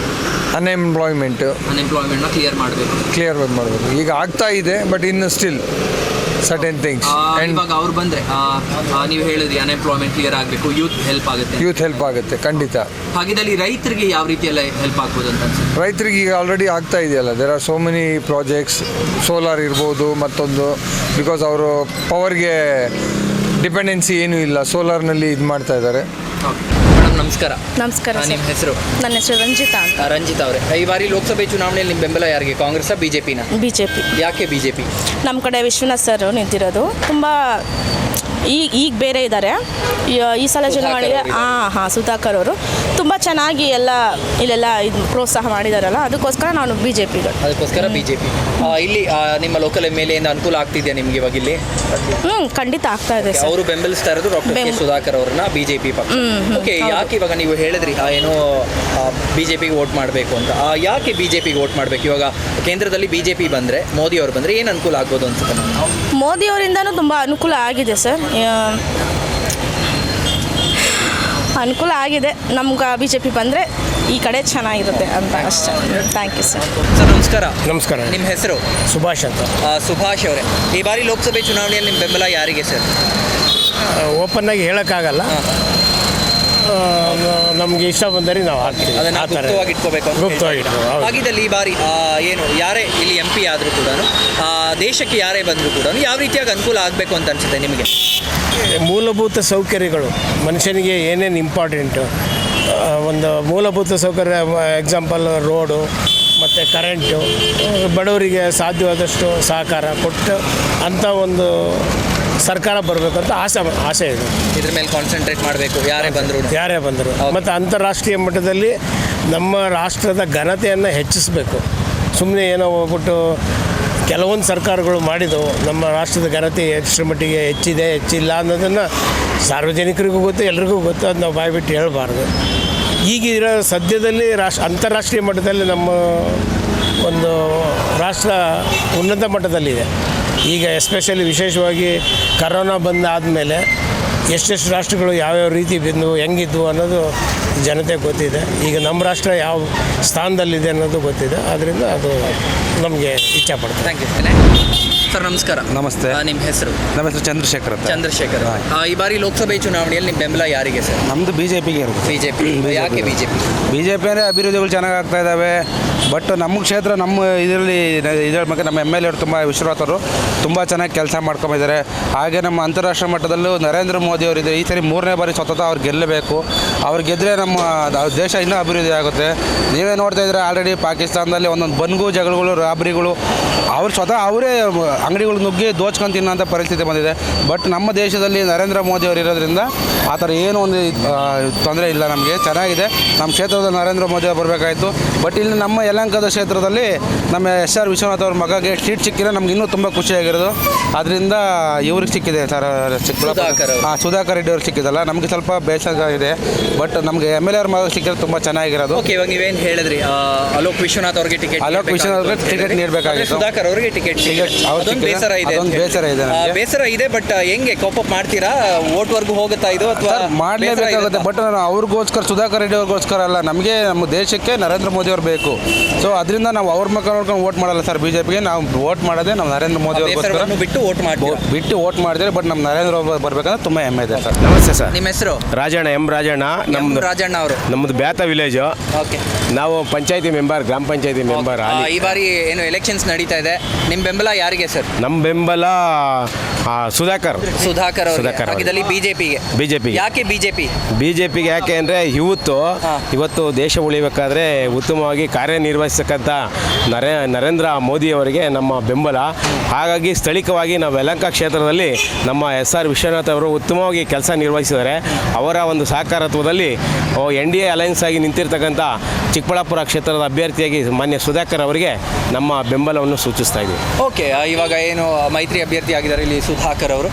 ಅನ್ಎಂಪ್ಲಾಯ್ಮೆಂಟು ಅನ್ಎಂಪ್ಲಾಯ್ಮೆಂಟ್ನ ಕ್ಲಿಯರ್ ಮಾಡಬೇಕು. ಈಗ ಆಗ್ತಾ ಇದೆ, ಬಟ್ ಇನ್ನು ಸ್ಟಿಲ್ ಸರ್ಟೆನ್ ಥಿಂಗ್ಸ್. ಇವಾಗ ಅವ್ರು ಬಂದ್ರೆ ನೀವು ಹೇಳಿದ್ರಿ ಅನ್ಎಂಪ್ಲಾಯ್ಮೆಂಟ್ ಕ್ಲಿಯರ್ ಆಗಬೇಕು, ಯೂತ್ ಹೆಲ್ಪ್ ಆಗುತ್ತೆ. ಯೂತ್ ಹೆಲ್ಪ್ ಆಗುತ್ತೆ ಖಂಡಿತ. ಹಾಗಿದ್ದಲ್ಲಿ ರೈತರಿಗೆ ಯಾವ ರೀತಿಯಲ್ಲ ಹೆಲ್ಪ್ ಆಗ್ಬೋದು ಅಂತ ಅನ್ಸುತ್ತೆ? ರೈತರಿಗೆ ಈಗ ಆಲ್ರೆಡಿ ಆಗ್ತಾ ಇದೆಯಲ್ಲ, there are so many projects. Solar ಇರ್ಬೋದು, ಮತ್ತೊಂದು, ಬಿಕಾಸ್ ಅವರು ಪವರ್ಗೆ ಡಿಪೆಂಡೆನ್ಸಿ ಏನೂ ಇಲ್ಲ, ಸೋಲಾರ್ನಲ್ಲಿ ಇದು ಮಾಡ್ತಾ ಇದ್ದಾರೆ. ಮೇಡಮ್ ನಮಸ್ಕಾರ. ನಮಸ್ಕಾರ. ನಿಮ್ಮ ಹೆಸರು? ನನ್ನ ಹೆಸರು ರಂಜಿತಾ ಅಂತ. ರಂಜಿತಾ ಅವರೇ, ಈ ಬಾರಿ ಲೋಕಸಭೆ ಚುನಾವಣೆಯಲ್ಲಿ ನಿಮ್ಮ ಬೆಂಬಲ ಯಾರಿಗೆ? ಕಾಂಗ್ರೆಸ್ ಬಿಜೆಪಿನ? ಬಿಜೆಪಿ. ಯಾಕೆ ಬಿಜೆಪಿ? ನಮ್ಮ ಕಡೆ ವಿಶ್ವನಾಥ್ ಸರ್ ನಿಂತಿರೋದು. ತುಂಬ ಈಗ ಬೇರೆ ಇದ್ದಾರೆ. ಈ ಸಲ ಚುನಾವಣೆಗೆ ಸುಧಾಕರ್ ಅವರು ತುಂಬ ಚೆನ್ನಾಗಿ ಇಲ್ಲೆಲ್ಲ ಇದು ಪ್ರೋತ್ಸಾಹ ಮಾಡಿದಾರಲ್ಲ, ಅದಕ್ಕೋಸ್ಕರ ನಾನು ಬಿಜೆಪಿಗಳು. ಅದಕ್ಕೋಸ್ಕರ ಬಿಜೆಪಿ. ಇಲ್ಲಿ ನಿಮ್ಮ ಲೋಕಲ್ ಮೇಲೆ ಅನುಕೂಲ ಆಗ್ತಿದೆಯಾ ನಿಮಗೆ ಇವಾಗ ಇಲ್ಲಿ? ಖಂಡಿತ ಆಗ್ತಾ ಇದೆ. ಅವರು ಬೆಂಬಲಿಸ್ತಾ ಇರೋದು ಡಾಕ್ಟರ್ ಕೆ ಸುಧಾಕರ್ ಅವ್ರನ್ನ, ಬಿಜೆಪಿ ಪಕ್ಷ. ಓಕೆ, ಯಾಕೆ ಇವಾಗ ನೀವು ಹೇಳಿದ್ರಿ ಏನೋ ಬಿಜೆಪಿಗೆ ವೋಟ್ ಮಾಡಬೇಕು ಅಂತ? ಯಾಕೆ ಬಿಜೆಪಿಗೆ ವೋಟ್ ಮಾಡಬೇಕು? ಇವಾಗ ಕೇಂದ್ರದಲ್ಲಿ ಬಿಜೆಪಿ ಬಂದರೆ, ಮೋದಿ ಅವರು ಬಂದರೆ ಏನು ಅನುಕೂಲ ಆಗ್ಬೋದು ಅನ್ಸುತ್ತೆ? ಮೋದಿ ಅವರಿಂದನೂ ತುಂಬ ಅನುಕೂಲ ಆಗಿದೆ ಸರ್. ಅನುಕೂಲ ಆಗಿದೆ. ನಮ್ಗೆ ಬಿಜೆಪಿ ಬಂದರೆ ಈ ಕಡೆ ಚೆನ್ನಾಗಿರುತ್ತೆ ಅಂತ ಅಷ್ಟೇ. Thank you sir. ಸರ್ ನಮಸ್ಕಾರ. ನಮಸ್ಕಾರ. ನಿಮ್ಮ ಹೆಸರು? ಸುಭಾಷ್ ಅಂತ. ಸುಭಾಷ್ ಅವರೇ, ಈ ಬಾರಿ ಲೋಕಸಭೆ ಚುನಾವಣೆಯಲ್ಲಿ ನಿಮ್ಮ ಬೆಂಬಲ ಯಾರಿಗೆ ಸರ್? ಓಪನ್ ಆಗಿ ಹೇಳೋಕ್ಕಾಗಲ್ಲ. ನಮಗೆ ಇಷ್ಟ ಬಂದರೆ ನಾವು ಹಾಕ್ತೀವಿ. ಅದನ್ನು ಗುಪ್ತವಾಗಿ ಇಟ್ಕೋಬೇಕು ಅಂತ. ಗುಪ್ತವಾಗಿ ಇಟ್ಕೋಬೇಕು. ಹಾಗಿದ್ದಲ್ಲಿ ಈ ಬಾರಿ ಏನು ಯಾರೇ ಇಲ್ಲಿ MP ಆದರೂ ಕೂಡ, ದೇಶಕ್ಕೆ ಯಾರೇ ಬಂದರೂ ಕೂಡ ಯಾವ ರೀತಿಯಾಗಿ ಅನುಕೂಲ ಆಗಬೇಕು ಅಂತ ಅನಿಸುತ್ತೆ ನಿಮಗೆ? ಮೂಲಭೂತ ಸೌಕರ್ಯಗಳು ಮನುಷ್ಯನಿಗೆ ಏನೇನು ಇಂಪಾರ್ಟೆಂಟು, ಒಂದು ಮೂಲಭೂತ ಸೌಕರ್ಯ, ಎಕ್ಸಾಂಪಲ್ ರೋಡು ಮತ್ತು ಕರೆಂಟು, ಬಡವರಿಗೆ ಸಾಧ್ಯವಾದಷ್ಟು ಸಹಕಾರ ಕೊಟ್ಟು ಅಂಥ ಒಂದು ಸರ್ಕಾರ ಬರಬೇಕಂತ ಆಸೆ ಇದೆ. ಇದ್ರ ಮೇಲೆ ಕಾನ್ಸಂಟ್ರೇಟ್ ಮಾಡಬೇಕು ಯಾರೇ ಬಂದರು. ಮತ್ತು ಅಂತಾರಾಷ್ಟ್ರೀಯ ಮಟ್ಟದಲ್ಲಿ ನಮ್ಮ ರಾಷ್ಟ್ರದ ಘನತೆಯನ್ನು ಹೆಚ್ಚಿಸಬೇಕು. ಸುಮ್ಮನೆ ಏನೋ ಹೋಗ್ಬಿಟ್ಟು ಕೆಲವೊಂದು ಸರ್ಕಾರಗಳು ಮಾಡಿದವು, ನಮ್ಮ ರಾಷ್ಟ್ರದ ಘನತೆ ಎಷ್ಟರ ಮಟ್ಟಿಗೆ ಹೆಚ್ಚಿಲ್ಲ ಅನ್ನೋದನ್ನು ಸಾರ್ವಜನಿಕರಿಗೂ ಗೊತ್ತು, ಎಲ್ರಿಗೂ ಗೊತ್ತು. ಅದು ನಾವು ಬಾಯ್ಬಿಟ್ಟು ಹೇಳಬಾರ್ದು. ಈಗಿರೋ ಸದ್ಯದಲ್ಲಿ ಅಂತಾರಾಷ್ಟ್ರೀಯ ಮಟ್ಟದಲ್ಲಿ ನಮ್ಮ ಒಂದು ರಾಷ್ಟ್ರ ಉನ್ನತ ಮಟ್ಟದಲ್ಲಿದೆ. ಈಗ ಎಸ್ಪೆಷಲಿ ವಿಶೇಷವಾಗಿ ಕರೋನಾ ಬಂದಾದಮೇಲೆ ಎಷ್ಟೆಷ್ಟು ರಾಷ್ಟ್ರಗಳು ಯಾವ್ಯಾವ ರೀತಿ ಬಂದವು, ಹೆಂಗಿದ್ವು ಅನ್ನೋದು ಜನತೆ ಗೊತ್ತಿದೆ. ಈಗ ನಮ್ಮ ರಾಷ್ಟ್ರ ಯಾವ ಸ್ಥಾನದಲ್ಲಿದೆ ಅನ್ನೋದು ಗೊತ್ತಿದೆ. ಆದ್ದರಿಂದ ಅದು ನಮಗೆ ಇಚ್ಛೆಪಡ್ತದೆ. Thank you sir. ನಮಸ್ಕಾರ. ನಮಸ್ತೆ. ನಿಮ್ಮ ಹೆಸರು? ನಮ್ಮ ಹೆಸರು ಚಂದ್ರಶೇಖರ್ ಅಂತ. ಚಂದ್ರಶೇಖರ್. ಈ ಬಾರಿ ಲೋಕಸಭೆ ಚುನಾವಣೆಯಲ್ಲಿ ನಿಮ್ಮ ಬೆಂಬಲ ಯಾರಿಗೆ ಸರ್? ನಮ್ಮದು ಬಿಜೆಪಿಗೆ ಇರೋದು. ಬಿಜೆಪಿ. ಯಾಕೆ ಬಿಜೆಪಿ? ಬಿಜೆಪಿ ಅಂದರೆ ಅಭಿವೃದ್ಧಿಗಳು ಚೆನ್ನಾಗಿ ಆಗ್ತಾ ಇದ್ದಾವೆ. ಬಟ್ ನಮ್ಮ ಕ್ಷೇತ್ರ, ನಮ್ಮ ಇದರ ಬಗ್ಗೆ ನಮ್ಮ MLA ಅವರು ತುಂಬ ವಿಶ್ವನಾಥ್ ಅವರು ತುಂಬ ಚೆನ್ನಾಗಿ ಕೆಲಸ ಮಾಡ್ಕೊಂಡಿದ್ದಾರೆ. ಹಾಗೆ ನಮ್ಮ ಅಂತಾರಾಷ್ಟ್ರೀಯ ಮಟ್ಟದಲ್ಲೂ ನರೇಂದ್ರ ಮೋದಿ ಅವರಿದೆ. ಈ ಸರಿ 3ನೇ ಬಾರಿ ಸತತ ಅವ್ರು ಗೆಲ್ಲಬೇಕು. ಅವ್ರು ಗೆದ್ದರೆ ನಮ್ಮ ದೇಶ ಇನ್ನೂ ಅಭಿವೃದ್ಧಿ ಆಗುತ್ತೆ. ನೀವೇ ನೋಡ್ತಾ ಇದ್ರೆ ಆಲ್ರೆಡಿ ಪಾಕಿಸ್ತಾನದಲ್ಲಿ ಒಂದೊಂದು ಬನ್ಗು ಜಗಳಗಳು, ರಾಬರಿಗಳು, ಅವ್ರು ಸ್ವತಃ ಅವರೇ ಅಂಗಡಿಗಳು ನುಗ್ಗಿ ದೋಚ್ಕೊಂಡು ತಿನ್ನೋಂಥ ಪರಿಸ್ಥಿತಿ ಬಂದಿದೆ. ಬಟ್ ನಮ್ಮ ದೇಶದಲ್ಲಿ ನರೇಂದ್ರ ಮೋದಿ ಅವರು ಇರೋದ್ರಿಂದ ಆ ಥರ ಏನೂ ಒಂದು ತೊಂದರೆ ಇಲ್ಲ. ನಮಗೆ ಚೆನ್ನಾಗಿದೆ. ನಮ್ಮ ಕ್ಷೇತ್ರದಲ್ಲಿ ನರೇಂದ್ರ ಮೋದಿ ಅವರು ಬರಬೇಕಾಯಿತು. ಬಟ್ ಇಲ್ಲಿ ನಮ್ಮ ಯಲಹಂಕದ ಕ್ಷೇತ್ರದಲ್ಲಿ ನಮ್ಮ SR ವಿಶ್ವನಾಥ್ ಅವ್ರ ಮಗಗೆ ಸೀಟ್ ಸಿಕ್ಕಿದ್ರೆ ನಮ್ಗೆ ಇನ್ನೂ ತುಂಬ ಖುಷಿಯಾಗಿರೋದು. ಅದರಿಂದ ಇವ್ರಿಗೆ ಸಿಕ್ಕಿದೆ ಸರ್, ಸುಧಾಕರ್ ರೆಡ್ಡಿ ಅವ್ರಿಗೆ ಸಿಕ್ಕಿದಲ್ಲ, ನಮಗೆ ಸ್ವಲ್ಪ ಬೇಸರ ಇದೆ. ಬಟ್ ನಮಗೆ MLA ಅವ್ರ ಮಗ ಸಿಕ್ಕಿದ್ರೆ ತುಂಬ ಚೆನ್ನಾಗಿರೋದು. ಓಕೆ, ಇವಾಗ ನೀವೇನು ಹೇಳಿದ್ರಿ, ಅಲೋಕ್ ವಿಶ್ವನಾಥ್ ಅವ್ರಿಗೆ ಟಿಕೆಟ್ ನೀಡಬೇಕಾಗಿತ್ತು. ಸುಧಾಕರ್ ಅವರಿಗೆ ಟಿಕೆಟ್ ಅವ್ರು ಅದೊಂದು ಬೇಸರ ಇದೆ ಅಂತ ಅದೊಂದು ಬೇಸರ ಇದೆ ಹೇಳಿ. ನಮ್ಗೆ. ಬೇಸರ ಇದೆ, ಬಟ್ ಹೆಂಗೆ ಕೋಪ್ ಅಪ್ ಮಾಡ್ತೀರಾ? ಓಟ್ವರೆಗೂ ಹೋಗುತ್ತಾ ಇದು ಅಥವಾ ಮಾಡಲೇಬೇಕಾಗುತ್ತೆ. ಬಟ್ ಅವ್ರಿಗೋಸ್ಕರ ಸುಧಾಕರ್ ರೆಡ್ಡಿ ಅವ್ರಿಗೋಸ್ಕರ ಅಲ್ಲ, ನಮಗೆ ನಮ್ಮ ದೇಶಕ್ಕೆ ನರೇಂದ್ರ ಮೋದಿ ಅವ್ರು ಬೇಕು. ಸೊ ಅದರಿಂದ ನಾವು ಅವ್ರ ಮಕ್ಕ ನೋಡ್ಕೊಂಡು ವೋಟ್ ಮಾಡಲ್ಲ ಸರ್. ಬಿಜೆಪಿಗೆ ನಾವು ವೋಟ್ ಮಾಡೋದೇ ನಮ್ಮ ನರೇಂದ್ರ ಮೋದಿ ಅವ್ರಿಗೋಸ್ಕರ ಬಿಟ್ಟು ವೋಟ್ ಮಾಡ್ತೀರಾ? ಬಿಟ್ಟು ವೋಟ್ ಮಾಡಿದ್ರೆ. ಬಟ್ ನಮ್ಮ ನರೇಂದ್ರ ಬರ್ಬೇಕಂದ್ರೆ ತುಂಬ ಹೆಮ್ಮೆ ಇದೆ ಸರ್. ನಮಸ್ತೆ ಸರ್. ನಿಮ್ಮ ಹೆಸರು? ರಾಜಣ್ಣ, ಎಂ ರಾಜಣ್ಣ. ನಮ್ದು ರಾಜಣ್ಣ ಅವರು. ನಮ್ಮದು ಬ್ಯಾತ ವಿಲೇಜ್. ಓಕೆ. ನಾವು ಪಂಚಾಯತಿ ಮೆಂಬರ್, ಗ್ರಾಮ ಪಂಚಾಯತಿ ಮೆಂಬರ್. ಈ ಬಾರಿ ಏನು ಎಲೆಕ್ಷನ್ಸ್ ನಡೀತಾ ಇದೆ, ನಿಮ್ಮ ಬೆಂಬಲ ಯಾರಿಗೆ ಸರ್? ನಮ್ಮ ಬೆಂಬಲ ಸುಧಾಕರ್ ಸುಧಾಕರ್ ಅವರು. ಸುಧಾಕರ್ ಅವರು. ಹಾಗಿದ್ದಲ್ಲಿ ಬಿಜೆಪಿಗೆ. ಯಾಕೆ ಬಿಜೆಪಿಗೆ ಯಾಕೆ ಅಂದರೆ ಇವತ್ತು ದೇಶ ಉಳಿಬೇಕಾದ್ರೆ ಉತ್ತಮವಾಗಿ ಕಾರ್ಯನಿರ್ವಹಿಸತಕ್ಕಂಥ ನರೇಂದ್ರ ಮೋದಿ ಅವರಿಗೆ ನಮ್ಮ ಬೆಂಬಲ. ಹಾಗಾಗಿ ಸ್ಥಳೀಯವಾಗಿ ನಾವು ಯಲಹಂಕ ಕ್ಷೇತ್ರದಲ್ಲಿ ನಮ್ಮ SR ವಿಶ್ವನಾಥ್ ಅವರು ಉತ್ತಮವಾಗಿ ಕೆಲಸ ನಿರ್ವಹಿಸಿದ್ದಾರೆ. ಅವರ ಒಂದು ಸಹಕಾರತ್ವದಲ್ಲಿ NDA ಅಲಯನ್ಸ್ ಆಗಿ ನಿಂತಿರ್ತಕ್ಕಂಥ ಚಿಕ್ಕಬಳ್ಳಾಪುರ ಕ್ಷೇತ್ರದ ಅಭ್ಯರ್ಥಿಯಾಗಿ ಮಾನ್ಯ ಸುಧಾಕರ್ ಅವರಿಗೆ ನಮ್ಮ ಬೆಂಬಲವನ್ನು ಸೂಚಿಸ್ತಾ ಇದ್ದೀವಿ. ಓಕೆ, ಇವಾಗ ಏನು ಮೈತ್ರಿ ಅಭ್ಯರ್ಥಿ ಆಗಿದ್ದಾರೆ ಇಲ್ಲಿ ಸುಧಾಕರ್ ಅವರು,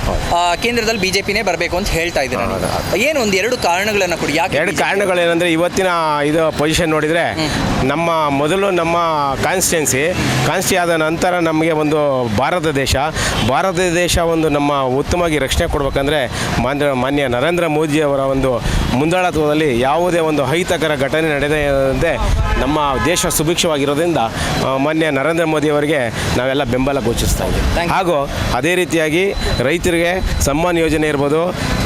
ಕೇಂದ್ರದಲ್ಲಿ ಬಿಜೆಪಿನೇ ಬರಬೇಕು ಅಂತ ಹೇಳ್ತಾ ಇದ್ದಾರೆ. ಏನು ಒಂದು ಎರಡು ಕಾರಣಗಳನ್ನು ಕೊಡಿ. ಯಾಕೆ? ಎರಡು ಕಾರಣಗಳೇನೆಂದರೆ ಇವತ್ತಿನ ಇದು ಪೊಸಿಷನ್ ನೋಡಿದರೆ ಮೊದಲು ನಮ್ಮ ಕಾನ್ಸ್ಟಿ ಆದ ನಂತರ ನಮಗೆ ಒಂದು ಭಾರತ ದೇಶ ಒಂದು ನಮ್ಮ ಉತ್ತಮವಾಗಿ ರಕ್ಷಣೆ ಕೊಡಬೇಕಂದ್ರೆ ಮಾನ್ಯ ನರೇಂದ್ರ ಮೋದಿ ಅವರ ಒಂದು ಮುಂದಾಳತ್ವದಲ್ಲಿ ಯಾವುದೇ ಒಂದು ಅಹಿತಕರ ಘಟನೆ ನಡೆದಂತೆ ನಮ್ಮ ದೇಶ ಸುಭಿಕ್ಷವಾಗಿರೋದ್ರಿಂದ ಮಾನ್ಯ ನರೇಂದ್ರ ಮೋದಿ ಅವರಿಗೆ ನಾವೆಲ್ಲ ಬೆಂಬಲ ಘೋಷಿಸ್ತಾ ಇದ್ದೀವಿ. ಹಾಗೂ ಅದೇ ರೀತಿಯಾಗಿ ರೈತರಿಗೆ ಸಮ್ಮಾನ್ ಯೋಜನೆ ಇರ್ಬೋದು,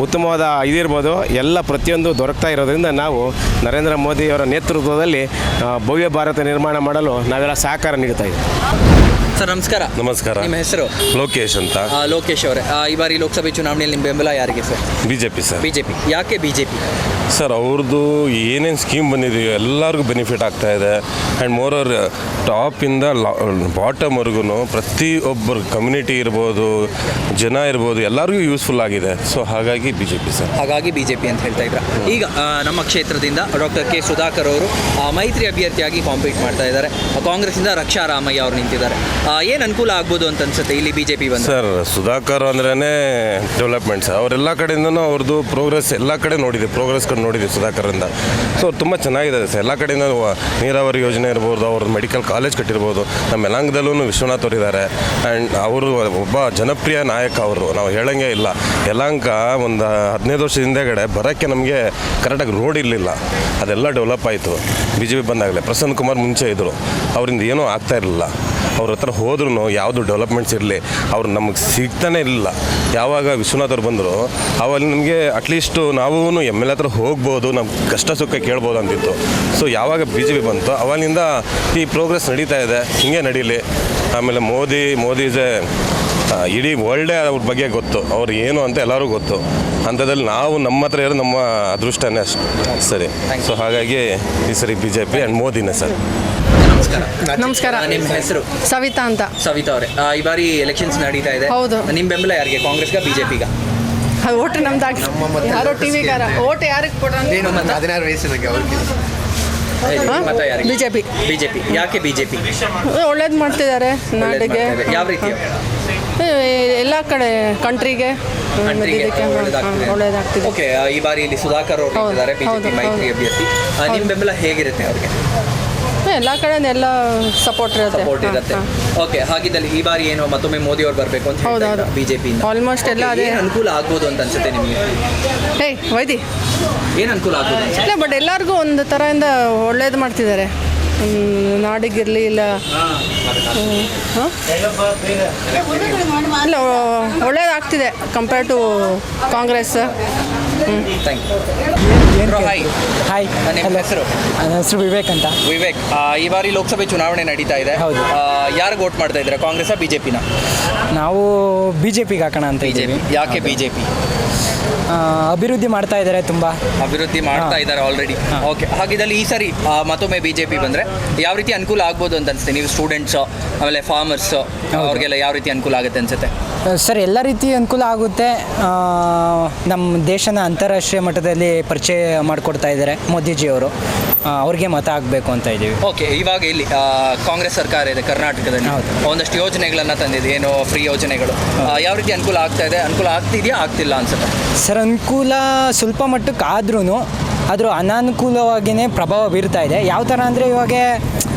ಉತ್ತಮವಾದ ಇದಿರ್ಬೋದು, ಎಲ್ಲ ಪ್ರತಿಯೊಂದು ದೊರಕ್ತಾ ಇರೋದ್ರಿಂದ ನಾವು ನರೇಂದ್ರ ಮೋದಿಯವರ ನೇತೃತ್ವದಲ್ಲಿ ಭವ್ಯ ಭಾರತ ನಿರ್ಮಾಣ ಮಾಡಲು ನಾವೆಲ್ಲ ಸಹಕಾರ ನೀಡ್ತಾ ಇದ್ದೀವಿ. ಸರ್ ನಮಸ್ಕಾರ. ನಮಸ್ಕಾರ. ನಿಮ್ಮ ಹೆಸರು? ಲೋಕೇಶ್ ಅಂತ. ಲೋಕೇಶ್ ಅವರೇ, ಈ ಬಾರಿ ಲೋಕಸಭೆ ಚುನಾವಣೆಯಲ್ಲಿ ನಿಮ್ಮ ಬೆಂಬಲ ಯಾರಿಗೆ ಸರ್? BJP sir. ಬಿಜೆಪಿ. ಯಾಕೆ ಬಿಜೆಪಿ ಸರ್? ಅವ್ರದ್ದು ಏನೇನು ಸ್ಕೀಮ್ ಬಂದಿದೆಯೋ ಎಲ್ಲರಿಗೂ ಬೆನಿಫಿಟ್ ಆಗ್ತಾ ಇದೆ. ಆ್ಯಂಡ್ ಮೋರ್ ಟಾಪಿಂದ ಬಾಟಮ್ವರೆಗೂ ಪ್ರತಿಯೊಬ್ಬರು ಕಮ್ಯುನಿಟಿ ಇರ್ಬೋದು, ಜನ ಇರ್ಬೋದು, ಎಲ್ಲರಿಗೂ ಯೂಸ್ಫುಲ್ ಆಗಿದೆ. ಸೊ ಹಾಗಾಗಿ ಬಿಜೆಪಿ ಸರ್. ಹಾಗಾಗಿ ಬಿಜೆಪಿ ಅಂತ ಹೇಳ್ತಾ ಇದ್ರ. ಈಗ ನಮ್ಮ ಕ್ಷೇತ್ರದಿಂದ ಡಾಕ್ಟರ್ ಕೆ ಸುಧಾಕರ್ ಅವರು ಮೈತ್ರಿ ಅಭ್ಯರ್ಥಿಯಾಗಿ ಕಾಂಪೀಟ್ ಮಾಡ್ತಾ ಇದ್ದಾರೆ. ಕಾಂಗ್ರೆಸ್ಸಿಂದ ರಕ್ಷಾ ರಾಮಯ್ಯ ಅವರು ನಿಂತಿದ್ದಾರೆ. ಏನು ಅನುಕೂಲ ಆಗ್ಬೋದು ಅಂತ ಅನ್ಸುತ್ತೆ ಇಲ್ಲಿ ಬಿಜೆಪಿ ಬಂದು? ಸರ್, ಸುಧಾಕರ್ ಅಂದ್ರೇ ಡೆವಲಪ್ಮೆಂಟ್ಸ್. ಅವರೆಲ್ಲ ಕಡೆಯಿಂದನೂ ಅವ್ರದ್ದು ಪ್ರೋಗ್ರೆಸ್ ಎಲ್ಲ ಕಡೆ ಪ್ರೋಗ್ರೆಸ್ ನೋಡಿದ್ದೀವಿ ಸುಧಾಕರಿಂದ. ಸೊ ಅವ್ರು ತುಂಬ ಚೆನ್ನಾಗಿದೆ ಸರ್. ಎಲ್ಲ ಕಡೆಯಿಂದ ನೀರಾವರಿ ಯೋಜನೆ ಇರ್ಬೋದು, ಅವ್ರ ಮೆಡಿಕಲ್ ಕಾಲೇಜ್ ಕಟ್ಟಿರ್ಬೋದು. ನಮ್ಮ ಯಲಹಂಕದಲ್ಲೂ ವಿಶ್ವನಾಥ್ ಅವರಿದ್ದಾರೆ. ಆ್ಯಂಡ್ ಅವರು ಒಬ್ಬ ಜನಪ್ರಿಯ ನಾಯಕ. ಅವರು ನಾವು ಹೇಳಂಗೆ ಇಲ್ಲ. ಯಲಹಂಕ ಒಂದು 15 ವರ್ಷದ ಹಿಂದೆಗಡೆ ಬರೋಕ್ಕೆ ನಮಗೆ ಕರೆಕ್ಟಾಗಿ ರೋಡ್ ಇರಲಿಲ್ಲ. ಅದೆಲ್ಲ ಡೆವಲಪ್ ಆಯಿತು ಬಿಜೆಪಿ ಬಂದಾಗಲೇ. ಪ್ರಸನ್ನ ಕುಮಾರ್ ಮುಂಚೆ ಇದ್ದರು, ಅವರಿಂದ ಏನೂ ಆಗ್ತಾ ಇರಲಿಲ್ಲ. ಅವ್ರ ಹತ್ರ ಹೋದ್ರೂ ಯಾವುದು ಡೆವಲಪ್ಮೆಂಟ್ಸ್ ಇರಲಿ ಅವ್ರು ನಮಗೆ ಸಿಗ್ತಾನೆ ಇರಲಿಲ್ಲ. ಯಾವಾಗ ವಿಶ್ವನಾಥ್ ಅವ್ರು ಬಂದರು ಅವಾಗ ನಮಗೆ ಅಟ್ಲೀಸ್ಟು ನಾವು MLA ಹತ್ರ ಹೋಗ್ಬೋದು, ನಮ್ಮ ಕಷ್ಟ ಸುಖ ಕೇಳ್ಬೋದು ಅಂತಿತ್ತು. ಸೊ ಯಾವಾಗ BJP ಬಂತು ಅವಾಗಿಂದ ಈ ಪ್ರೋಗ್ರೆಸ್ ನಡೀತಾ ಇದೆ. ಹಿಂಗೆ ನಡೀಲಿ. ಆಮೇಲೆ ಮೋದಿ ಈಸ್ ಇಡೀ ವರ್ಲ್ಡೇ ಅವ್ರ ಬಗ್ಗೆ ಗೊತ್ತು, ಅವ್ರು ಏನು ಅಂತ ಎಲ್ಲರಿಗೂ ಗೊತ್ತು. ಅಂಥದ್ರಲ್ಲಿ ನಾವು ನಮ್ಮ ಹತ್ರ ಇರೋದು ನಮ್ಮ ಅದೃಷ್ಟನೇ ಅಷ್ಟು ಸರಿ. ಸೊ ಹಾಗಾಗಿ ಈ ಸರಿ BJP ಆ್ಯಂಡ್ ಮೋದಿನೇ ಸರ್. ನಮಸ್ಕಾರ. ನಿಮ್ಮ ಹೆಸರು? ಸವಿತಾ ಅಂತ. ಸವಿತಾ ಅವರೇ, ಈ ಬಾರಿ ಎಲೆಕ್ಷನ್ಸ್ ನಡೀತಾ ಇದೆ. ಹೌದು. ನಿಮ್ಮ ಬೆಂಬಲ ಯಾರಿಗೆ? ಕಾಂಗ್ರೆಸ್ಗ ಬಿಜೆಪಿಗ? ಓಟ್ ನಮ್ದಾಗಿ ಯಾರೋ ಟಿವಿಗಾರ ಓಟ್ ಯಾರಿಗೆ ಕೊಡೋಣ? 16 ವಯಸ್ಸಿನಾಗೆ ಅವ್ರಿಗೆ ಮತ ಯಾರಿಗೆ? ಬಿಜೆಪಿ. ಯಾಕೆ ಬಿಜೆಪಿ? ಒಳ್ಳೇದು ಮಾಡ್ತಿದ್ದಾರೆ ನಾಡಿಗೆ. ಯಾವ ರೀತಿ? ಎಲ್ಲ ಕಡೆ ಕಂಟ್ರಿಗೆ ಒಳ್ಳೇದಾಗ್ತಿದೆ. ಓಕೆ, ಈ ಬಾರಿ ಇಲ್ಲಿ ಸುಧಾಕರ್ ಅವರು ಇದ್ದಾರೆ, ಬಿಜೆಪಿ ಮೈತ್ರಿ ಅಭ್ಯರ್ಥಿ. ನಿಮ್ಮ ಬೆಂಬಲ ಹೇಗಿರುತ್ತೆ ಅವ್ರಿಗೆ? ಎಲ್ಲ ಕಡೆ ಎಲ್ಲ ಸಪೋರ್ಟ್ ಇರುತ್ತೆ. ಓಕೆ, ಹಾಗಿದ್ದಲ್ಲಿ ಈ ಬಾರಿ ಏನು ಮತ್ತೊಮ್ಮೆ ಮೋದಿ ಅವ್ರು ಬರಬೇಕು ಅಂತ ಹೇಳ್ತಾರೆ ಬಿಜೆಪಿ. ಆಲ್ಮೋಸ್ಟ್ ಎಲ್ಲ ಅದೇ ಅನುಕೂಲ ಆಗ್ಬೋದು ಅಂತ ಅನ್ಸುತ್ತೆ ನಿಮಗೆ? ವೈದಿ ಏನು ಅನುಕೂಲ ಆಗ್ಬೋದು? ಇಲ್ಲ, ಬಟ್ ಎಲ್ಲರಿಗೂ ಒಂದು ಥರದಿಂದ ಒಳ್ಳೇದು ಮಾಡ್ತಿದ್ದಾರೆ. ನಾಡಿಗಿರಲಿ ಇಲ್ಲ ಇಲ್ಲ ಒಳ್ಳೇದಾಗ್ತಿದೆ ಕಂಪೇರ್ ಟು ಕಾಂಗ್ರೆಸ್. ಹಾಯ್, ನಿಮ್ಮ ಹೆಸರು? ನನ್ನ ಹೆಸರು ವಿವೇಕ್ ಅಂತ. ವಿವೇಕ್, ಈ ಬಾರಿ ಲೋಕಸಭೆ ಚುನಾವಣೆ ನಡೀತಾ ಇದೆ. ಹೌದು. ಯಾರಿಗೆ ವೋಟ್ ಮಾಡ್ತಾ ಇದ್ದೀರಾ? ಕಾಂಗ್ರೆಸ್ ಬಿಜೆಪಿನ? ನಾವು ಬಿಜೆಪಿಗೆ ಹಾಕೋಣ ಅಂತ ಇದ್ದೀವಿ. ಯಾಕೆ ಬಿಜೆಪಿ? ಅಭಿವೃದ್ಧಿ ಮಾಡ್ತಾ ಇದ್ದಾರೆ, ತುಂಬ ಅಭಿವೃದ್ಧಿ ಮಾಡ್ತಾ ಇದ್ದಾರೆ ಆಲ್ರೆಡಿ. ಓಕೆ, ಹಾಗಿದ್ದಲ್ಲಿ ಈ ಸರಿ ಮತ್ತೊಮ್ಮೆ ಬಿಜೆಪಿ ಬಂದರೆ ಯಾವ ರೀತಿ ಅನುಕೂಲ ಆಗ್ಬೋದು ಅಂತ ಅನಿಸುತ್ತೆ? ನೀವು ಸ್ಟೂಡೆಂಟ್ಸು, ಆಮೇಲೆ ಫಾರ್ಮರ್ಸು, ಅವ್ರಿಗೆಲ್ಲ ಯಾವ ರೀತಿ ಅನುಕೂಲ ಆಗುತ್ತೆ ಅನ್ಸುತ್ತೆ? ಸರ್, ಎಲ್ಲ ರೀತಿ ಅನುಕೂಲ ಆಗುತ್ತೆ. ನಮ್ಮ ದೇಶನ ಅಂತಾರಾಷ್ಟ್ರೀಯ ಮಟ್ಟದಲ್ಲಿ ಪರಿಚಯ ಮಾಡಿಕೊಡ್ತಾ ಇದ್ದಾರೆ ಮೋದಿಜಿಯವರು. ಅವ್ರಿಗೆ ಮತ ಹಾಕಬೇಕು ಅಂತ ಇದ್ದೀವಿ. ಓಕೆ, ಇವಾಗ ಇಲ್ಲಿ ಕಾಂಗ್ರೆಸ್ ಸರ್ಕಾರ ಇದೆ ಕರ್ನಾಟಕದಲ್ಲಿ, ಒಂದಷ್ಟು ಯೋಜನೆಗಳನ್ನು ತಂದಿದೆ, ಏನು ಫ್ರೀ ಯೋಜನೆಗಳು. ಯಾವ ರೀತಿ ಅನುಕೂಲ ಆಗ್ತಾ ಇದೆ? ಅನುಕೂಲ ಆಗ್ತಿದೆಯಾ ಆಗ್ತಿಲ್ಲ ಅನ್ಸುತ್ತೆ? ಸರ್, ಅನುಕೂಲ ಸ್ವಲ್ಪ ಮಟ್ಟಕ್ಕೆ ಆದರೂ ಅನಾನುಕೂಲವಾಗಿಯೇ ಪ್ರಭಾವ ಬೀರ್ತಾ ಇದೆ. ಯಾವ ಥರ ಅಂದರೆ ಇವಾಗ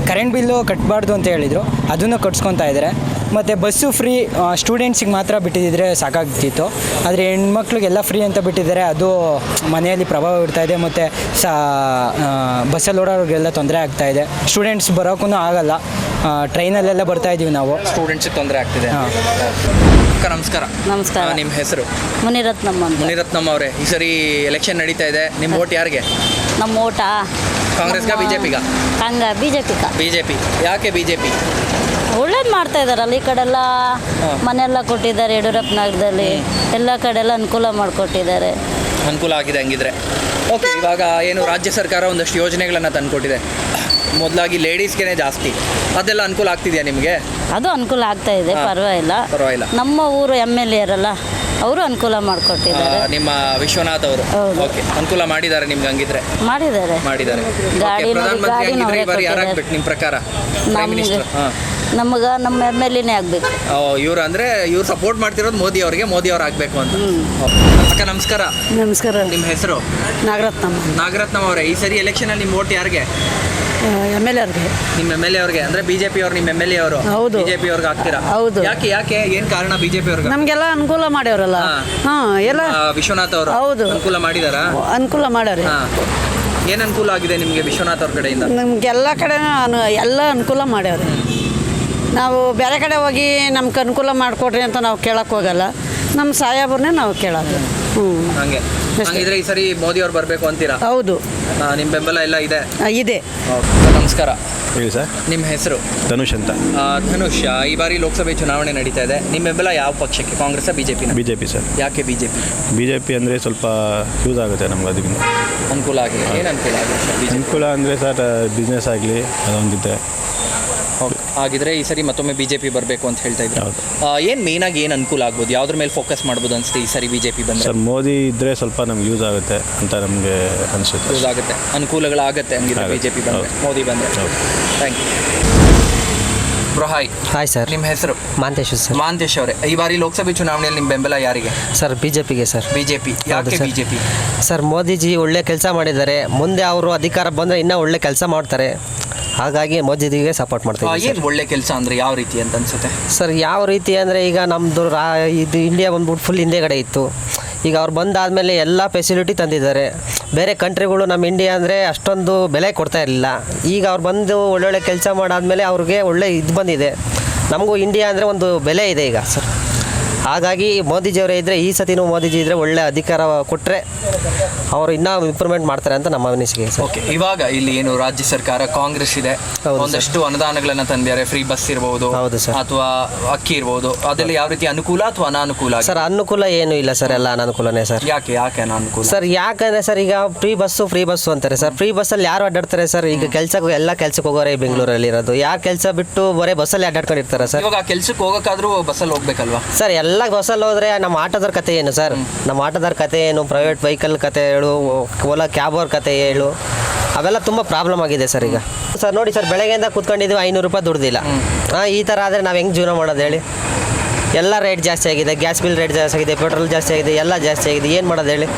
ಕರೆಂಟ್ ಬಿಲ್ಲು ಕಟ್ಟಬಾರ್ದು ಅಂತ ಹೇಳಿದರು, ಅದನ್ನು ಕಟ್ಸ್ಕೊತಾ ಇದ್ದಾರೆ. ಮತ್ತು ಬಸ್ಸು ಫ್ರೀ ಸ್ಟೂಡೆಂಟ್ಸಿಗೆ ಮಾತ್ರ ಬಿಟ್ಟಿದ್ದರೆ ಸಾಕಾಗ್ತಿತ್ತು. ಆದರೆ ಹೆಣ್ಮಕ್ಳಿಗೆಲ್ಲ ಫ್ರೀ ಅಂತ ಬಿಟ್ಟಿದ್ದಾರೆ, ಅದು ಮನೆಯಲ್ಲಿ ಪ್ರಭಾವ ಬೀರ್ತಾ ಇದೆ. ಮತ್ತು ಬಸ್ಸಲ್ಲಿ ಓಡೋರಿಗೆಲ್ಲ ತೊಂದರೆ ಆಗ್ತಾಯಿದೆ. ಸ್ಟೂಡೆಂಟ್ಸ್ ಬರೋಕ್ಕೂ ಆಗಲ್ಲ, ಟ್ರೈನಲ್ಲೆಲ್ಲ ಬರ್ತಾ ಇದ್ದೀವಿ ನಾವು. ಸ್ಟೂಡೆಂಟ್ಸಿಗೆ ತೊಂದರೆ ಆಗ್ತಿದೆ. ನಮಸ್ಕಾರ. ನಮಸ್ಕಾರ. ನಿಮ್ಮ ಹೆಸರು? ಮುನಿರತ್ನಮ್ಮ ಅಂತ. ಮುನಿರತ್ನಮ್ಮ ಅವರೇ, ಈ ಸರಿ ಎಲೆಕ್ಷನ್ ನಡೀತಾ ಇದೆ, ನಿಮ್ಮ ವೋಟ್ ಯಾರಿಗೆ? ನಮ್ಮ ಓಟಾ ಕಾಂಗ್ರೆಸ್ಗ ಬಿಜೆಪಿಗ? ಬಿಜೆಪಿ. ಯಾಕೆ ಬಿಜೆಪಿ? ಒಳ್ಳೇದು ಮಾಡ್ತಾ ಇದಾರಲ್ಲ, ಈ ಕಡೆ ಎಲ್ಲ ಮನೆಯೆಲ್ಲ ಕೊಟ್ಟಿದ್ದಾರೆ. ಯಡಿಯೂರಪ್ಪ ನಗರದಲ್ಲಿ ಎಲ್ಲ ಕಡೆ ಎಲ್ಲ ಅನುಕೂಲ ಮಾಡಿಕೊಟ್ಟಿದ್ದಾರೆ. ಅನುಕೂಲ ಆಗಿದೆ ಹಂಗಿದ್ರೆ. ಓಕೆ, ಇವಾಗ ಏನು ರಾಜ್ಯ ಸರ್ಕಾರ ಒಂದಷ್ಟು ಯೋಜನೆಗಳನ್ನು ತಂದುಕೊಟ್ಟಿದೆ. ಮೊದಲಾಗಿ ಲೇಡೀಸ್ಗೆ ಜಾಸ್ತಿ, ಅದೆಲ್ಲ ಅನುಕೂಲ ಆಗ್ತಿದೆಯಾ ನಿಮಗೆ? ಅದು ಅನುಕೂಲ ಆಗ್ತಾ ಇದೆ, ಪರವಾಗಿಲ್ಲ. ನಮ್ಮ ಊರು MLA ಇರಲ್ಲ, ಅವರು ಅನುಕೂಲ ಮಾಡಿಕೊಟ್ಟಿದ್ದಾರೆ. ನಿಮ್ಮ ವಿಶ್ವನಾಥ್ ಅವರು ಓಕೆ, ಅನುಕೂಲ ಮಾಡಿದ್ದಾರೆ ನಿಮ್ಗೆ ಹಂಗಿದ್ರೆ? ಮಾಡಿದ್ದಾರೆ. ಪ್ರಧಾನಮಂತ್ರಿ ಹಂಗಿದ್ರೆ ಈ ಬಾರಿ ಯಾರಾಗ್ಬೇಕು ನಿಮ್ಮ ಪ್ರಕಾರ? Prime minister? ನಮಗೆ ನಮ್ಮ MLAನೇ ಆಗಬೇಕು. ಇವ್ರು ಅಂದರೆ ಇವ್ರು ಸಪೋರ್ಟ್ ಮಾಡ್ತಿರೋದು ಮೋದಿ ಅವ್ರಿಗೆ, ಮೋದಿ ಅವ್ರು ಆಗಬೇಕು ಅಂತ. ಅಕ್ಕ ನಮಸ್ಕಾರ. ನಮಸ್ಕಾರ. ನಿಮ್ಮ ಹೆಸರು? ನಾಗರತ್ನಮ್ಮ ಅವರೇ, ಈ ಸರಿ ಎಲೆಕ್ಷನಲ್ಲಿ ನಿಮ್ಮ ವೋಟ್ ಯಾರಿಗೆ? MLA ಅವ್ರಿಗೆ. ನಿಮ್ಮ MLA ಅವ್ರಿಗೆ ಅಂದರೆ ಬಿಜೆಪಿ ಅವ್ರು? ನಿಮ್ಮ MLA ಅವರು ಬಿಜೆಪಿ ಅವ್ರಿಗೆ ಆಗ್ತೀರಾ? ಹೌದು. ಯಾಕೆ ಏನು ಕಾರಣ ಬಿಜೆಪಿ ಅವ್ರಿಗೆ? ನಮಗೆಲ್ಲ ಅನುಕೂಲ ಮಾಡ್ಯಾವ್ರಲ್ಲ. ಎಲ್ಲ ವಿಶ್ವನಾಥ್ ಅವರು ಅನುಕೂಲ ಮಾಡಿದಾರಾ? ಅನುಕೂಲ ಮಾಡ್ಯಾರ. ಏನು ಅನುಕೂಲ ಆಗಿದೆ ನಿಮಗೆ ವಿಶ್ವನಾಥ್ ಅವ್ರ ಕಡೆಯಿಂದ? ನಮಗೆಲ್ಲ ಕಡೆ ಎಲ್ಲ ಅನುಕೂಲ ಮಾಡ್ಯಾವ್ರೆ. ನಾವು ಬೇರೆ ಕಡೆ ಹೋಗಿ ನಮ್ಗೆ ಅನುಕೂಲ ಮಾಡಿಕೊಡ್ರಿ ಅಂತ ನಾವು ಕೇಳಕ್ಕೆ ಹೋಗಲ್ಲ, ನಮ್ಮ ಸಾಹೇಬ್ರನ್ನೇ ನಾವು ಕೇಳೋದು. ಹಂಗಿದ್ರೆ ಈ ಸರಿ ಮೋದಿ ಅವ್ರು ಬರಬೇಕು ಅಂತೀರಾ? ಹೌದು. ನಿಮ್ಮ ಬೆಂಬಲ ಎಲ್ಲ ಇದೆ? ಇದೆ. ನಮಸ್ಕಾರ. ಹೇಳಿ ಸರ್. ನಿಮ್ಮ ಹೆಸರು? ಧನುಷ್ ಅಂತ. ಧನುಷ್, ಈ ಬಾರಿ ಲೋಕಸಭೆ ಚುನಾವಣೆ ನಡೀತಾ ಇದೆ, ನಿಮ್ಮ ಬೆಂಬಲ ಯಾವ ಪಕ್ಷಕ್ಕೆ? ಕಾಂಗ್ರೆಸ್ ಬಿಜೆಪಿ? BJP sir. ಯಾಕೆ ಬಿಜೆಪಿ? ಬಿಜೆಪಿ ಅಂದರೆ ಸ್ವಲ್ಪ ಯೂಸ್ ಆಗುತ್ತೆ ನಮ್ಗೆ, ಅದಕ್ಕಿಂತ ಅನುಕೂಲ ಆಗಿದೆ. ಏನು ಅನುಕೂಲ ಆಗಿದೆ? ಅನುಕೂಲ ಅಂದರೆ ಸರ್ ಬಿಸ್ನೆಸ್ ಆಗಲಿ ಅದೊಂದಿದೆ. ಆಗಿದ್ರೆ ಈ ಸರಿ ಮತ್ತೊಮ್ಮೆ ಬಿಜೆಪಿ ಬರಬೇಕು ಅಂತ ಹೇಳ್ತಾ ಇದ್ದಾರೆ. ಏನು ಮೇಯ್ನಾಗಿ ಏನು ಅನುಕೂಲ ಆಗ್ಬೋದು, ಯಾವ್ದ್ರ ಮೇಲೆ ಫೋಕಸ್ ಮಾಡ್ಬೋದು ಅನಿಸುತ್ತೆ ಈ ಸರಿ ಬಿಜೆಪಿ ಬಂದರೆ? ಸರ್ ಮೋದಿ ಇದ್ದರೆ ಸ್ವಲ್ಪ ನಮ್ಗೆ ಯೂಸ್ ಆಗುತ್ತೆ ಅಂತ ನಮಗೆ ಅನಿಸುತ್ತೆ. ಯೂಸ್ ಆಗುತ್ತೆ, ಅನುಕೂಲಗಳಾಗುತ್ತೆ ಹಂಗಿದ್ರೆ ಬಿಜೆಪಿ ಬಂದರೆ, ಮೋದಿ ಬಂದರೆ. Thank you bro. Hi sir. ನಿಮ್ಮ ಹೆಸರು? ಮಾಂತೇಶ್ ಅವರೇ, ಈ ಬಾರಿ ಲೋಕಸಭೆ ಚುನಾವಣೆಯಲ್ಲಿ ನಿಮ್ಮ ಬೆಂಬಲ ಯಾರಿಗೆ? ಸರ್ ಬಿಜೆಪಿಗೆ ಸರ್. ಬಿಜೆಪಿ. ಯಾಕೆ ಬಿಜೆಪಿ? ಸರ್ ಮೋದಿಜಿ ಒಳ್ಳೆ ಕೆಲಸ ಮಾಡಿದ್ದಾರೆ, ಮುಂದೆ ಅವರು ಅಧಿಕಾರ ಬಂದರೆ ಇನ್ನೂ ಒಳ್ಳೆ ಕೆಲಸ ಮಾಡ್ತಾರೆ, ಹಾಗಾಗಿ ಮೋದಿಜಿಗೆ ಸಪೋರ್ಟ್ ಮಾಡ್ತೀವಿ. ಏನು ಒಳ್ಳೆ ಕೆಲಸ ಅಂದರೆ ಯಾವ ರೀತಿ ಅಂತ ಅನ್ಸುತ್ತೆ ಸರ್? ಯಾವ ರೀತಿ ಅಂದರೆ ಈಗ ನಮ್ಮದು ಇದು ಇಂಡಿಯಾ ಬಂದ್ಬಿಟ್ಟು ಫುಲ್ ಹಿಂದೆಗಡೆ ಇತ್ತು, ಈಗ ಅವ್ರು ಬಂದಾದಮೇಲೆ ಎಲ್ಲ ಫೆಸಿಲಿಟಿ ತಂದಿದ್ದಾರೆ. ಬೇರೆ ಕಂಟ್ರಿಗಳು ನಮ್ಮ ಇಂಡಿಯಾ ಅಂದರೆ ಅಷ್ಟೊಂದು ಬೆಲೆ ಕೊಡ್ತಾ ಇರಲಿಲ್ಲ, ಈಗ ಅವ್ರು ಬಂದು ಒಳ್ಳೊಳ್ಳೆ ಕೆಲಸ ಮಾಡಾದಮೇಲೆ ಅವ್ರಿಗೆ ಒಳ್ಳೆ ಇದು ಬಂದಿದೆ. ನಮಗೂ ಇಂಡಿಯಾ ಅಂದರೆ ಒಂದು ಬೆಲೆ ಇದೆ ಈಗ ಸರ್, ಹಾಗಾಗಿ ಮೋದಿಜಿಯವರೇ ಇದ್ದರೆ, ಈ ಸತಿನೂ ಮೋದಿಜಿ ಇದ್ದರೆ ಒಳ್ಳೆ ಅಧಿಕಾರ ಕೊಟ್ಟರೆ ಅವರು ಇನ್ನೂ ಇಂಪ್ರೂವ್ಮೆಂಟ್ ಮಾಡ್ತಾರೆ ಅಂತ ನಮ್ಮ ಅನಿಸಿಕೆ ಸರ್. ಓಕೆ, ಇವಾಗ ಇಲ್ಲಿ ಏನು ರಾಜ್ಯ ಸರ್ಕಾರ ಕಾಂಗ್ರೆಸ್ ಇದೆ, ಒಂದಷ್ಟು ಅನುದಾನಗಳನ್ನು ತಂದಿದ್ದಾರೆ, ಫ್ರೀ ಬಸ್ ಇರ್ಬೋದು ಅಥವಾ ಅಕ್ಕಿ ಇರ್ಬೋದು, ಅದೆಲ್ಲ ಯಾವ ರೀತಿ ಅನುಕೂಲ ಅಥವಾ ಅನಾನುಕೂಲ? ಸರ್ ಅನುಕೂಲ ಏನು ಇಲ್ಲ ಸರ್, ಎಲ್ಲ ಅನಾನುಕೂಲನೇ ಸರ್. ಯಾಕೆ ಅನಾನುಕೂಲ ಸರ್? ಯಾಕಂದರೆ ಸರ್ ಈಗ ಫ್ರೀ ಬಸ್ಸು ಅಂತಾರೆ ಸರ್. ಫ್ರೀ ಬಸ್ಸಲ್ಲಿ ಯಾರು ಅಡ್ಡಾಡ್ತಾರೆ ಸರ್? ಈಗ ಎಲ್ಲ ಕೆಲ್ಸಕ್ಕೆ ಹೋಗೋರೆ ಬೆಂಗಳೂರಲ್ಲಿ ಇರೋದು, ಯಾರು ಕೆಲಸ ಬಿಟ್ಟು ಬರೀ ಬಸ್ಸಲ್ಲಿ ಅಡ್ಡಾಡ್ಕೊಂಡಿರ್ತಾರೆ ಸರ್. ಇವಾಗ ಕೆಲ್ಸಕ್ಕೆ ಹೋಗೋಕ್ಕಾದ್ರೂ ಬಸ್ಸಲ್ಲಿ ಹೋಗ್ಬೇಕಲ್ವಾ ಸರ್? ಎಲ್ಲ ಬಸ್ಸಲ್ಲಿ ಹೋದರೆ ನಮ್ಮ ಆಟೋದವ್ರ ಕತೆ ಏನು ಸರ್? ನಮ್ಮ ಆಟೋದವ್ರ ಕತೆ ಏನು, ಪ್ರೈವೇಟ್ ವೆಹಿಕಲ್ ಕತೆ ಹೇಳು, ಓಲಾ ಕ್ಯಾಬ್ ಅವ್ರ ಕತೆ ಹೇಳು, ಅವೆಲ್ಲ ತುಂಬ ಪ್ರಾಬ್ಲಮ್ ಆಗಿದೆ ಸರ್ ಈಗ. ಸರ್ ನೋಡಿ ಸರ್, ಬೆಳಗ್ಗೆಯಿಂದ ಕೂತ್ಕೊಂಡಿದ್ದೀವಿ, 500 ರೂಪಾಯಿ ದುಡ್ದಿಲ್ಲ. ಈ ಥರ ಆದರೆ ನಾವು ಹೆಂಗೆ ಜೀವನ ಮಾಡೋದು ಹೇಳಿ? ಎಲ್ಲ ರೇಟ್ ಜಾಸ್ತಿ ಆಗಿದೆ, ಗ್ಯಾಸ್ ಬಿಲ್ ರೇಟ್ ಜಾಸ್ತಿ ಆಗಿದೆ, ಪೆಟ್ರೋಲ್ ಜಾಸ್ತಿ ಆಗಿದೆ, ಎಲ್ಲ ಜಾಸ್ತಿ ಆಗಿದೆ, ಏನು ಮಾಡೋದು ಹೇಳಿ?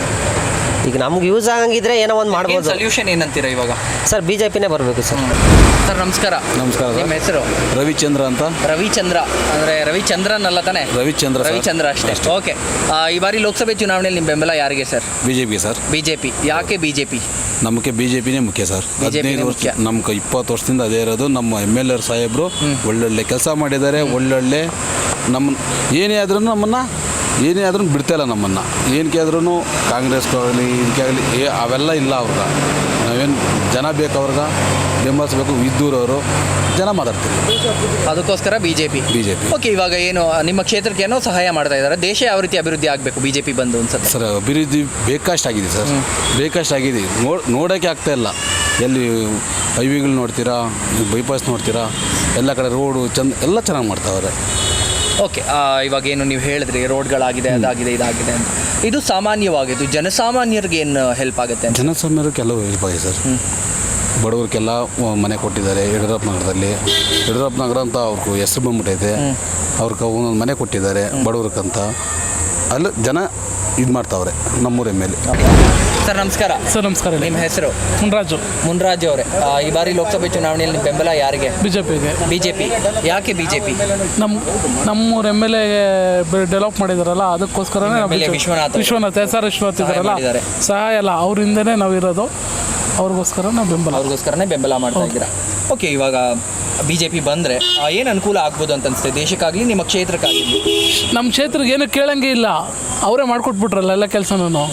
ಈಗ ನಮ್ಗೆ ಯೂಸ್ ಆಗಂಗಿದ್ರೆ ಏನೋ ಒಂದು ಮಾಡ್ಬೋದು. ಸೊಲ್ಯೂಷನ್ ಏನಂತೀರಾ ಇವಾಗ? ಸರ್ ಬಿಜೆಪಿನೇ ಬರಬೇಕು ಸರ್. ಸರ್ ನಮಸ್ಕಾರ. ನಿಮ್ಮ ಹೆಸರು? ರವಿಚಂದ್ರ ಅಂತ. ರವಿಚಂದ್ರ ಅಂದರೆ ರವಿಚಂದ್ರನ್ ಅಲ್ಲ ತಾನೆ? ರವಿಚಂದ್ರ ಅಷ್ಟೇ. ಓಕೆ, ಈ ಬಾರಿ ಲೋಕಸಭೆ ಚುನಾವಣೆಯಲ್ಲಿ ನಿಮ್ಮ ಬೆಂಬಲ ಯಾರಿಗೆ ಸರ್? BJP sir. ಬಿಜೆಪಿ. ಯಾಕೆ ಬಿಜೆಪಿ? ನಮಗೆ ಬಿಜೆಪಿನೇ ಮುಖ್ಯ ಸರ್. 15 ವರ್ಷ ನಮ್ಗೆ 20 ವರ್ಷದಿಂದ ಅದೇ ಇರೋದು. ನಮ್ಮ MLA ಸಾಹೇಬರು ಒಳ್ಳೊಳ್ಳೆ ಕೆಲಸ ಮಾಡಿದ್ದಾರೆ, ಒಳ್ಳೊಳ್ಳೆ ನಮ್ಮ ಏನೇ ಆದ್ರೂ ಏನೇ ಆದ್ರೂ ಬಿಡ್ತಾಯಿಲ್ಲ ನಮ್ಮನ್ನು. ಏನಕ್ಕೆ ಆದ್ರೂ ಕಾಂಗ್ರೆಸ್ಗಾಗಲಿ ಇದಕ್ಕಾಗಲಿ ಅವೆಲ್ಲ ಇಲ್ಲ ಅವ್ರಿಗೆ. ನಾವೇನು ಜನ ಬೇಕು, ಅವ್ರಿಗೆ ಬೆಂಬಲಿಸಬೇಕು. ಇದ್ದೂರವರು ಜನ ಮಾತಾಡ್ತೀವಿ, ಅದಕ್ಕೋಸ್ಕರ ಬಿಜೆಪಿ. ಓಕೆ, ಇವಾಗ ಏನು ನಿಮ್ಮ ಕ್ಷೇತ್ರಕ್ಕೆ ಏನೋ ಸಹಾಯ ಮಾಡ್ತಾ ಇದ್ದಾರೆ, ದೇಶ ಯಾವ ರೀತಿ ಅಭಿವೃದ್ಧಿ ಆಗಬೇಕು ಬಿಜೆಪಿ ಬಂದು ಅನ್ಸುತ್ತೆ ಸರ್? ಅಭಿವೃದ್ಧಿ ಬೇಕಷ್ಟಾಗಿದೆ ಸರ್, ಬೇಕಷ್ಟಾಗಿದೆ. ನೋಡೋಕ್ಕೆ ಆಗ್ತಾ ಇಲ್ಲ. ಎಲ್ಲಿ ಹೈವೇಗಳು ನೋಡ್ತೀರಾ, ಬೈಪಾಸ್ ನೋಡ್ತೀರಾ, ಎಲ್ಲ ಕಡೆ ರೋಡು ಎಲ್ಲ ಚೆನ್ನಾಗಿ ಮಾಡ್ತಾವ್ರೆ. ಓಕೆ, ಇವಾಗ ಏನು ನೀವು ಹೇಳಿದ್ರಿ ರೋಡ್ಗಳಾಗಿದೆ, ಅದಾಗಿದೆ, ಇದಾಗಿದೆ ಅಂತ, ಇದು ಸಾಮಾನ್ಯವಾಗಿದ್ದು ಜನಸಾಮಾನ್ಯರಿಗೆ ಏನು ಹೆಲ್ಪ್ ಆಗುತ್ತೆ? ಜನಸಾಮಾನ್ಯರಿಗೆಲ್ಲ ಹೆಲ್ಪ್ ಆಗಿದೆ ಸರ್. ಬಡವರಿಗೆಲ್ಲ ಮನೆ ಕೊಟ್ಟಿದ್ದಾರೆ ಯಡಿಯೂರಪ್ಪ ನಗರದಲ್ಲಿ. ಯಡಿಯೂರಪ್ಪ ನಗರ ಅಂತ ಅವ್ರಿಗೆ ಹೆಸರು ಬಂದ್ಬಿಟ್ಟೈತೆ, ಅವ್ರಿಗೆ ಒಂದೊಂದು ಮನೆ ಕೊಟ್ಟಿದ್ದಾರೆ ಬಡವ್ರಿಗಂತ. ಅಲ್ಲಿ ಜನ ಇದು ಮಾಡ್ತಾವ್ರೆ ನಮ್ಮೂರ ಮೇಲೆ. ಸರ್ ನಮಸ್ಕಾರ. ಸರ್ ನಮಸ್ಕಾರ. ನಿಮ್ಮ ಹೆಸರು? ಮುನ್ರಾಜು ಅವರೇ. ಈ ಬಾರಿ ಲೋಕಸಭೆ ಚುನಾವಣೆಯಲ್ಲಿ ನಿಮ್ಮ ಬೆಂಬಲ ಯಾರಿಗೆ? ಬಿಜೆಪಿ. ಯಾಕೆ ಬಿಜೆಪಿ? ನಮ್ಮೂರ ಎಮ್.ಎಲ್.ಎ ಡೆವಲಪ್ ಮಾಡಿದಾರಲ್ಲ, ಅದಕ್ಕೋಸ್ಕರನೇ ವಿಶ್ವನಾಥ್ ಇದಾರಲ್ಲ, ಸಹಾಯ ಅಲ್ಲ ಅವರಿಂದನೇ ನಾವಿರೋದು, ಅವ್ರಿಗೋಸ್ಕರನೇ ಬೆಂಬಲ ಮಾಡ್ತಾ ಇದ್ದೀರಾ. ಓಕೆ, ಇವಾಗ ಬಿಜೆಪಿ ಬಂದರೆ ಏನು ಅನುಕೂಲ ಆಗ್ಬೋದು ಅಂತ ಅನಿಸುತ್ತೆ, ದೇಶಕ್ಕಾಗಲಿ ನಿಮ್ಮ ಕ್ಷೇತ್ರಕ್ಕಾಗಲಿ? ನಮ್ಮ ಕ್ಷೇತ್ರಕ್ಕೆ ಏನು ಕೇಳಂಗೆ ಇಲ್ಲ, ಅವರೇ ಮಾಡಿಕೊಟ್ಬಿಟ್ರಲ್ಲ ಎಲ್ಲ ಕೆಲಸನೂ.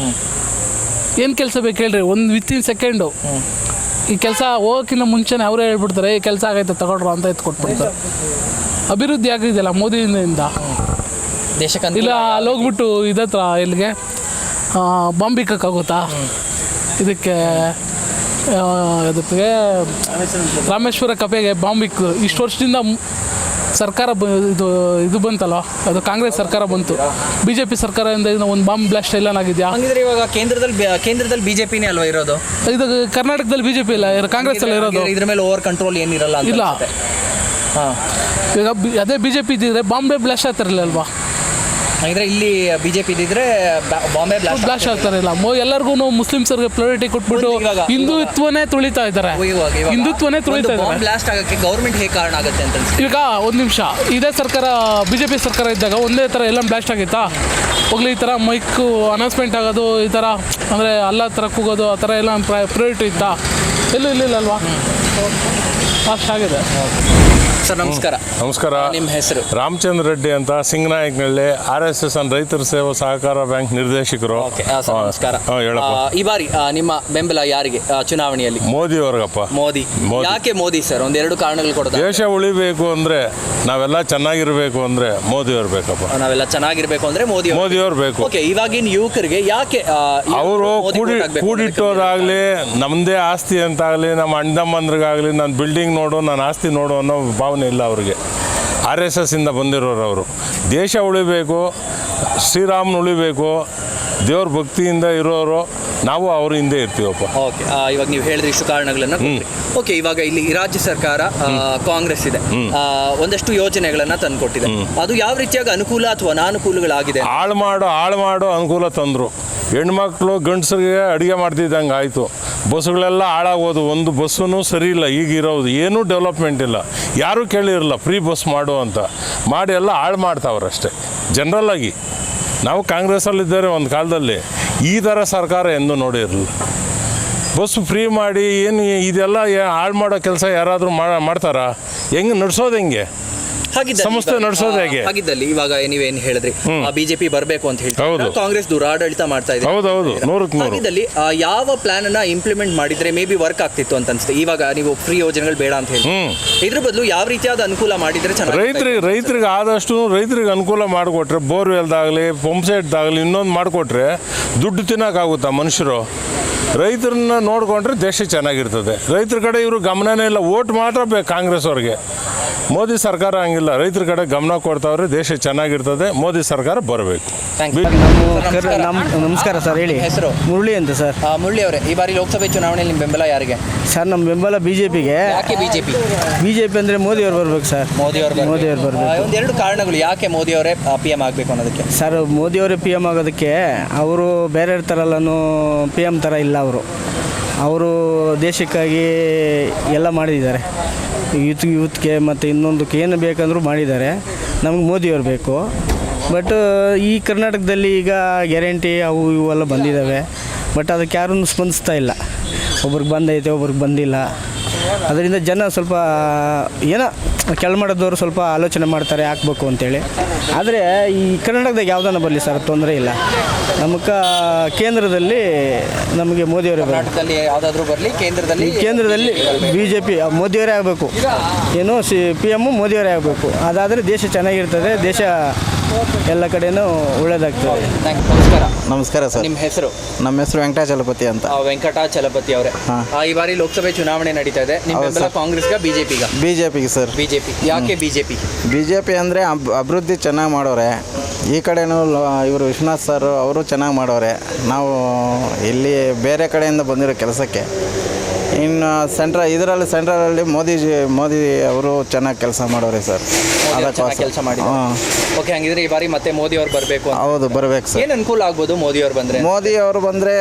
ಏನು ಕೆಲಸ ಬೇಕು ಹೇಳ್ರಿ, ಒಂದು ವಿತಿನ್ ಸೆಕೆಂಡು ಈ ಕೆಲಸ ಹೋಗೋಕ್ಕಿಂತ ಮುಂಚೆನೇ ಅವರೇ ಹೇಳ್ಬಿಡ್ತಾರೆ, ಈ ಕೆಲಸ ಆಗೈತೆ ತಗೊಳ್ರು ಅಂತ ಎತ್ಕೊಟ್ಬಿಡ್ತಾರೆ. ಅಭಿವೃದ್ಧಿ ಆಗಿದೆಯಲ್ಲ ಮೋದಿಯಿಂದ ದೇಶಕ್ಕೆ. ಇಲ್ಲ ಅಲ್ಲಿ ಹೋಗ್ಬಿಟ್ಟು ಇದತ್ರ ಎಲ್ಲಿಗೆ ಬಾಂಬಿಕ್ಕಾಗುತ್ತಾ? ಇದಕ್ಕೆ ರಾಮೇಶ್ವರ ಕಪೆಗೆ ಬಾಂಬಿಕ್ ಇಷ್ಟು ವರ್ಷದಿಂದ ಸರ್ಕಾರ ಇದು ಬಂತಲ್ಲ, ಅದು ಕಾಂಗ್ರೆಸ್ ಸರ್ಕಾರ ಬಂತು. ಬಿಜೆಪಿ ಸರ್ಕಾರದಿಂದ ಒಂದು ಬಾಂಬ್ ಬ್ಲಾಸ್ಟ್ ಎಲ್ಲ ಆಗಿದೆಯಾ? ಹಂಗಿದ್ರೆ ಇವಾಗ ಕೇಂದ್ರದಲ್ಲಿ ಬಿಜೆಪಿನೇ ಅಲ್ವಾ ಇರೋದು? ಇದು ಕರ್ನಾಟಕದಲ್ಲಿ ಬಿಜೆಪಿ ಇಲ್ಲ, ಕಾಂಗ್ರೆಸ್ ಎಲ್ಲ ಇರೋದು. ಇದ್ರ ಮೇಲೆ ಓವರ್ ಕಂಟ್ರೋಲ್ ಏನಿರಲ್ಲ? ಇಲ್ಲ. ಈಗ ಅದೇ ಬಿಜೆಪಿ ಇದ್ದಿದ್ರೆ ಬಾಂಬೆ ಬ್ಲಾಸ್ಟ್ ಆಗ್ತಾರಲ್ಲ ಅಲ್ವಾ? ಹಾಗಿದ್ರೆ ಇಲ್ಲಿ ಬಿಜೆಪಿ ಇದ್ದಿದ್ರೆ ಬಾಂಬೆ ಬ್ಲಾಸ್ಟ್ ಆಗ್ತಾರಿಲ್ಲ. ಎಲ್ಲರಿಗೂ ಮುಸ್ಲಿಮ್ಸರಿಗೆ ಪ್ರಯಾರಿಟಿ ಕೊಟ್ಬಿಟ್ಟು ಹಿಂದುತ್ವನೇ ತುಳಿತಾ ಇದ್ದಾರೆ. ಬ್ಲಾಸ್ಟ್ ಆಗಕ್ಕೆ ಗೌರ್ಮೆಂಟ್ ಹೇಗೆ ಕಾರಣ ಆಗುತ್ತೆ ಅಂತ? ಈಗ ಒಂದು ನಿಮಿಷ, ಇದೇ ಸರ್ಕಾರ ಬಿಜೆಪಿ ಸರ್ಕಾರ ಇದ್ದಾಗ ಒಂದೇ ಥರ ಎಲ್ಲ ಬ್ಲಾಸ್ಟ್ ಆಗಿತ್ತಾ? ಹೋಗ್ಲಿ, ಈ ಥರ ಮೈಕು ಅನೌನ್ಸ್ಮೆಂಟ್ ಆಗೋದು, ಈ ಥರ ಅಂದರೆ ಅಲ್ಲ ಥರ ಕೂಗೋದು, ಆ ಥರ ಎಲ್ಲ ಪ್ರಯಾರಿಟಿ ಇತ್ತಾ? ಎಲ್ಲೂ ಇಲ್ಲಿಲ್ಲಲ್ವಾ? ಅಷ್ಟು ಆಗಿದೆ. ಸರ್ ನಮಸ್ಕಾರ. ನಿಮ್ಮ ಹೆಸರು? ರಾಮಚಂದ್ರ ರೆಡ್ಡಿ ಅಂತ, ಸಿಂಗನಾಯಕನಹಳ್ಳಿ, RSS ರೈತರ ಸೇವಾ ಸಹಕಾರ ಬ್ಯಾಂಕ್ ನಿರ್ದೇಶಕರು. ನಮಸ್ಕಾರ. ಈ ಬಾರಿ ನಿಮ್ಮ ಬೆಂಬಲ ಯಾರಿಗೆ ಚುನಾವಣೆಯಲ್ಲಿ? ಮೋದಿ ಅವ್ರಿಗಪ್ಪ. ಮೋದಿ. ಯಾಕೆ ಮೋದಿ ಸರ್? ಒಂದೆರಡು ಕಾರಣಗಳು ಕೊಡ್ತಾರೆ. ದೇಶ ಉಳಿಬೇಕು ಅಂದ್ರೆ, ನಾವೆಲ್ಲ ಚೆನ್ನಾಗಿರ್ಬೇಕು ಅಂದ್ರೆ ಮೋದಿ ಅವ್ರು ಬೇಕಪ್ಪ. ನಾವೆಲ್ಲ ಚೆನ್ನಾಗಿರ್ಬೇಕು ಅಂದ್ರೆ ಮೋದಿ ಅವ್ರು ಬೇಕು. ಓಕೆ, ಇವಾಗಿನ ಯುವಕರಿಗೆ ಯಾಕೆ ಅವರು ಕೂಡಿಟ್ಟೋರಾಗ್ಲಿ, ನಮ್ಮದೇ ಆಸ್ತಿ ಅಂತಾಗಲಿ, ನಮ್ಮ ಅಣ್ಣಮ್ಮಂದ್ರಿಗಾಗಲಿ ನನ್ನ ಬಿಲ್ಡಿಂಗ್ ನೋಡು, ನನ್ನ ಆಸ್ತಿ ನೋಡು ಅನ್ನೋ ಭಾವನೆ ಇಲ್ಲ ಅವ್ರಿಗೆ. RSS ಇಂದ ಬಂದಿರೋರು ಅವರು. ದೇಶ ಉಳಿಬೇಕು, ಶ್ರೀರಾಮನ ಉಳಿಬೇಕು, ದೇವ್ರ ಭಕ್ತಿಯಿಂದ ಇರೋರು ನಾವು ಅವ್ರ ಹಿಂದೆ ಇರ್ತೀವಪ್ಪ. ಓಕೆ, ಇವಾಗ ನೀವು ಹೇಳಿದ್ರೆ ಇಷ್ಟು ಕಾರಣಗಳನ್ನು. ಓಕೆ, ಇವಾಗ ಇಲ್ಲಿ ರಾಜ್ಯ ಸರ್ಕಾರ ಕಾಂಗ್ರೆಸ್ ಇದೆ, ಒಂದಷ್ಟು ಯೋಜನೆಗಳನ್ನ ತಂದುಕೊಟ್ಟಿದೆ. ಅದು ಯಾವ ರೀತಿಯಾಗಿ ಅನುಕೂಲ ಅಥವಾ ಅನಾನುಕೂಲಗಳಾಗಿದೆ? ಹಾಳು ಮಾಡೋ ಅನುಕೂಲ ತಂದರು. ಹೆಣ್ಮಕ್ಳು ಗಂಡಸರಿಗೆ ಅಡುಗೆ ಮಾಡ್ತಿದ್ದಂಗೆ ಆಯಿತು. ಬಸ್ಸುಗಳೆಲ್ಲ ಹಾಳಾಗೋದು, ಒಂದು ಬಸ್ಸೂ ಸರಿ ಇಲ್ಲ ಈಗಿರೋದು, ಏನೂ ಡೆವಲಪ್ಮೆಂಟ್ ಇಲ್ಲ. ಯಾರೂ ಕೇಳಿರಲ್ಲ ಫ್ರೀ ಬಸ್ ಮಾಡು ಅಂತ, ಮಾಡಿ ಎಲ್ಲ ಹಾಳು ಮಾಡ್ತಾವ್ರಷ್ಟೇ. ಜನರಲ್ಲಾಗಿ ನಾವು ಕಾಂಗ್ರೆಸ್ಸಲ್ಲಿದ್ದಾರೆ ಒಂದು ಕಾಲದಲ್ಲಿ, ಈ ಥರ ಸರ್ಕಾರ ಎಂದೂ ನೋಡಿರಲಿಲ್ಲ. ಬಸ್ ಫ್ರೀ ಮಾಡಿ ಏನು ಇದೆಲ್ಲ ಹಾಳು ಮಾಡೋ ಕೆಲಸ ಯಾರಾದರೂ ಮಾಡ್ತಾರಾ? ಹೆಂಗೆ ನಡೆಸೋದು? ಹೆಂಗೆ ಸಂಸ್ಥೆ ನಡೆಸೋದು ಹೇಗೆ? ಹಾಗಿದ್ದಲ್ಲಿ ಇವಾಗ ನೀವೇನು ಹೇಳಿದ್ರಿ, ಬಿಜೆಪಿ ಬರಬೇಕು ಅಂತ ಹೇಳ್ತಾರೆ, ಕಾಂಗ್ರೆಸ್ ದುರಾಡಳಿತ ಮಾಡ್ತಾ ಇದೆ. ಹೌದೌದು, 100%. ಹಾಗಿದ್ದಲ್ಲಿ ಯಾವ ಪ್ಲಾನ್ ಅನ್ನ ಇಂಪ್ಲಿಮೆಂಟ್ ಮಾಡಿದ್ರೆ ಮೇ ಬಿ ವರ್ಕ್ ಆಗ್ತಿತ್ತು ಅಂತ ಅನ್ಸುತ್ತೆ? ಇವಾಗ ನೀವು ಫ್ರೀ ಯೋಜನೆಗಳು ಬೇಡ ಅಂತ ಹೇಳಿ, ಇದ್ರ ಬದಲು ಯಾವ ರೀತಿಯಾದ ಅನುಕೂಲ ಮಾಡಿದ್ರೆ ಚೆನ್ನಾಗಿ? ರೈತರಿಗೆ ಆದಷ್ಟು ರೈತರಿಗೆ ಅನುಕೂಲ ಮಾಡಿಕೊಟ್ರೆ, ಬೋರ್ವೆಲ್ದಾಗಲಿ ಪಂಪ್ಸೆಟ್ದಾಗಲಿ ಇನ್ನೊಂದು ಮಾಡಿಕೊಟ್ರೆ ದುಡ್ಡು ತಿನ್ನೋಕ್ಕಾಗುತ್ತಾ ಮನುಷ್ಯರು? ರೈತರನ್ನ ನೋಡಿಕೊಂಡ್ರೆ ದೇಶ ಚೆನ್ನಾಗಿರ್ತದೆ. ರೈತರ ಕಡೆ ಇವರು ಗಮನನೇ ಇಲ್ಲ. ಓಟ್ ಮಾತ್ರ ಬೇಕು ಕಾಂಗ್ರೆಸ್ ಅವ್ರಿಗೆ. ಮೋದಿ ಸರ್ಕಾರ ಹಂಗಿಲ್ಲ, ರೈತರ ಕಡೆ ಗಮನ ಕೊಡ್ತಾವ್ರೆ, ದೇಶ ಚೆನ್ನಾಗಿರ್ತದೆ. ಮೋದಿ ಸರ್ಕಾರ ಬರಬೇಕು. ನಮಸ್ಕಾರ ಸರ್. ಹೇಳಿ. ಹೆಸರು? ಮುರಳಿ ಅಂತ ಸರ್. ಮುರಳಿ ಅವರೇ, ಈ ಬಾರಿ ಲೋಕಸಭೆ ಚುನಾವಣೆಯಲ್ಲಿ ನಿಮ್ಮ ಬೆಂಬಲ ಯಾರಿಗೆ? ಸರ್ ನಮ್ಮ ಬೆಂಬಲ ಬಿಜೆಪಿಗೆ. ಯಾಕೆ ಬಿಜೆಪಿ? ಬಿಜೆಪಿ ಅಂದರೆ ಮೋದಿ ಅವ್ರು ಬರ್ಬೇಕು ಸರ್. ಮೋದಿ ಅವರು ಬರಬೇಕು. ಒಂದೆರಡು ಕಾರಣಗಳು ಯಾಕೆ ಮೋದಿ ಅವರೇ PM ಆಗಬೇಕು ಅನ್ನೋದಕ್ಕೆ? ಸರ್ ಮೋದಿ ಅವರೇ PM ಆಗೋದಕ್ಕೆ, ಅವರು ಬೇರೆ ಥರಲ್ಲೂ PM ಥರ ಇಲ್ಲ. ಅವರು ದೇಶಕ್ಕಾಗಿ ಎಲ್ಲ ಮಾಡಿದ್ದಾರೆ. ಯೂತ್ಗೆ ಮತ್ತು ಇನ್ನೊಂದಕ್ಕೆ ಏನು ಬೇಕಂದ್ರೂ ಮಾಡಿದ್ದಾರೆ. ನಮಗೆ ಮೋದಿಯವ್ರು ಬೇಕು. ಬಟ್ ಈ ಕರ್ನಾಟಕದಲ್ಲಿ ಈಗ ಗ್ಯಾರಂಟಿ ಅವು ಇವೆಲ್ಲ ಬಂದಿದ್ದಾವೆ, ಬಟ್ ಅದಕ್ಕೆ ಯಾರೂ ಸ್ಪಂದಿಸ್ತಾ ಇಲ್ಲ. ಒಬ್ರಿಗೆ ಬಂದೈತೆ, ಒಬ್ರಿಗೆ ಬಂದಿಲ್ಲ. ಅದರಿಂದ ಜನ ಸ್ವಲ್ಪ ಏನೋ ಕೆಳಮಟ್ಟದವರು ಸ್ವಲ್ಪ ಆಲೋಚನೆ ಮಾಡ್ತಾರೆ ಹಾಕ್ಬೇಕು ಅಂತೇಳಿ. ಆದರೆ ಈ ಕರ್ನಾಟಕದಾಗ ಯಾವುದನ್ನ ಬರಲಿ ಸರ್, ತೊಂದರೆ ಇಲ್ಲ. ನಮಗೆ ಕೇಂದ್ರದಲ್ಲಿ ನಮಗೆ ಮೋದಿಯವರೇ ಕರ್ನಾಟಕದಲ್ಲಿ ಯಾವುದಾದ್ರೂ ಬರಲಿ, ಕೇಂದ್ರದಲ್ಲಿ BJP ಮೋದಿಯವರೇ ಆಗಬೇಕು. ಏನು PM ಮೋದಿಯವರೇ ಆಗಬೇಕು. ಅದಾದರೆ ದೇಶ ಚೆನ್ನಾಗಿರ್ತದೆ, ದೇಶ ಎಲ್ಲ ಕಡೆನೂ ಒಳ್ಳೇದಾಗ್ತದೆ. ನಮಸ್ಕಾರ ಸರ್. ನಿಮ್ಮ ಹೆಸರು? ನಮ್ಮ ಹೆಸರು ವೆಂಕಟಾಚಲಪತಿ ಅಂತ. ವೆಂಕಟಾಚಲಪತಿ ಅವರೇ, ಈ ಬಾರಿ ಲೋಕಸಭೆ ಚುನಾವಣೆ ನಡೀತಾ ಇದೆ. ನಿಮ್ಮ ಬೆಂಬಲ ಕಾಂಗ್ರೆಸ್ಗೆ ಬಿಜೆಪಿಗೆ ಸರ್. ಬಿಜೆಪಿ. ಯಾಕೆ ಬಿಜೆಪಿ ಅಂದರೆ ಅಭಿವೃದ್ಧಿ ಚೆನ್ನಾಗಿ ಮಾಡೋರೆ. ಈ ಕಡೆನೂ ಇವರು ವಿಶ್ವನಾಥ್ ಸರ್ ಅವರು ಚೆನ್ನಾಗಿ ಮಾಡೋರೆ. ನಾವು ಇಲ್ಲಿ ಬೇರೆ ಕಡೆಯಿಂದ ಬಂದಿರೋ ಕೆಲಸಕ್ಕೆ ಇನ್ನು ಸೆಂಟ್ರಲಲ್ಲಿ ಮೋದಿ ಅವರು ಚೆನ್ನಾಗಿ ಕೆಲಸ ಮಾಡೋರೆ ಸರ್. ಕೆಲಸ ಮಾಡಿ. ಓಕೆ, ಹಂಗಿದ್ರೆ ಈ ಬಾರಿ ಮತ್ತೆ ಮೋದಿ ಅವ್ರು ಬರಬೇಕು. ಹೌದು, ಬರಬೇಕು ಸರ್. ಏನು ಅನುಕೂಲ ಆಗ್ಬೋದು ಮೋದಿ ಅವ್ರು ಬಂದರೆ? ಮೋದಿ ಅವರು ಬಂದರೆ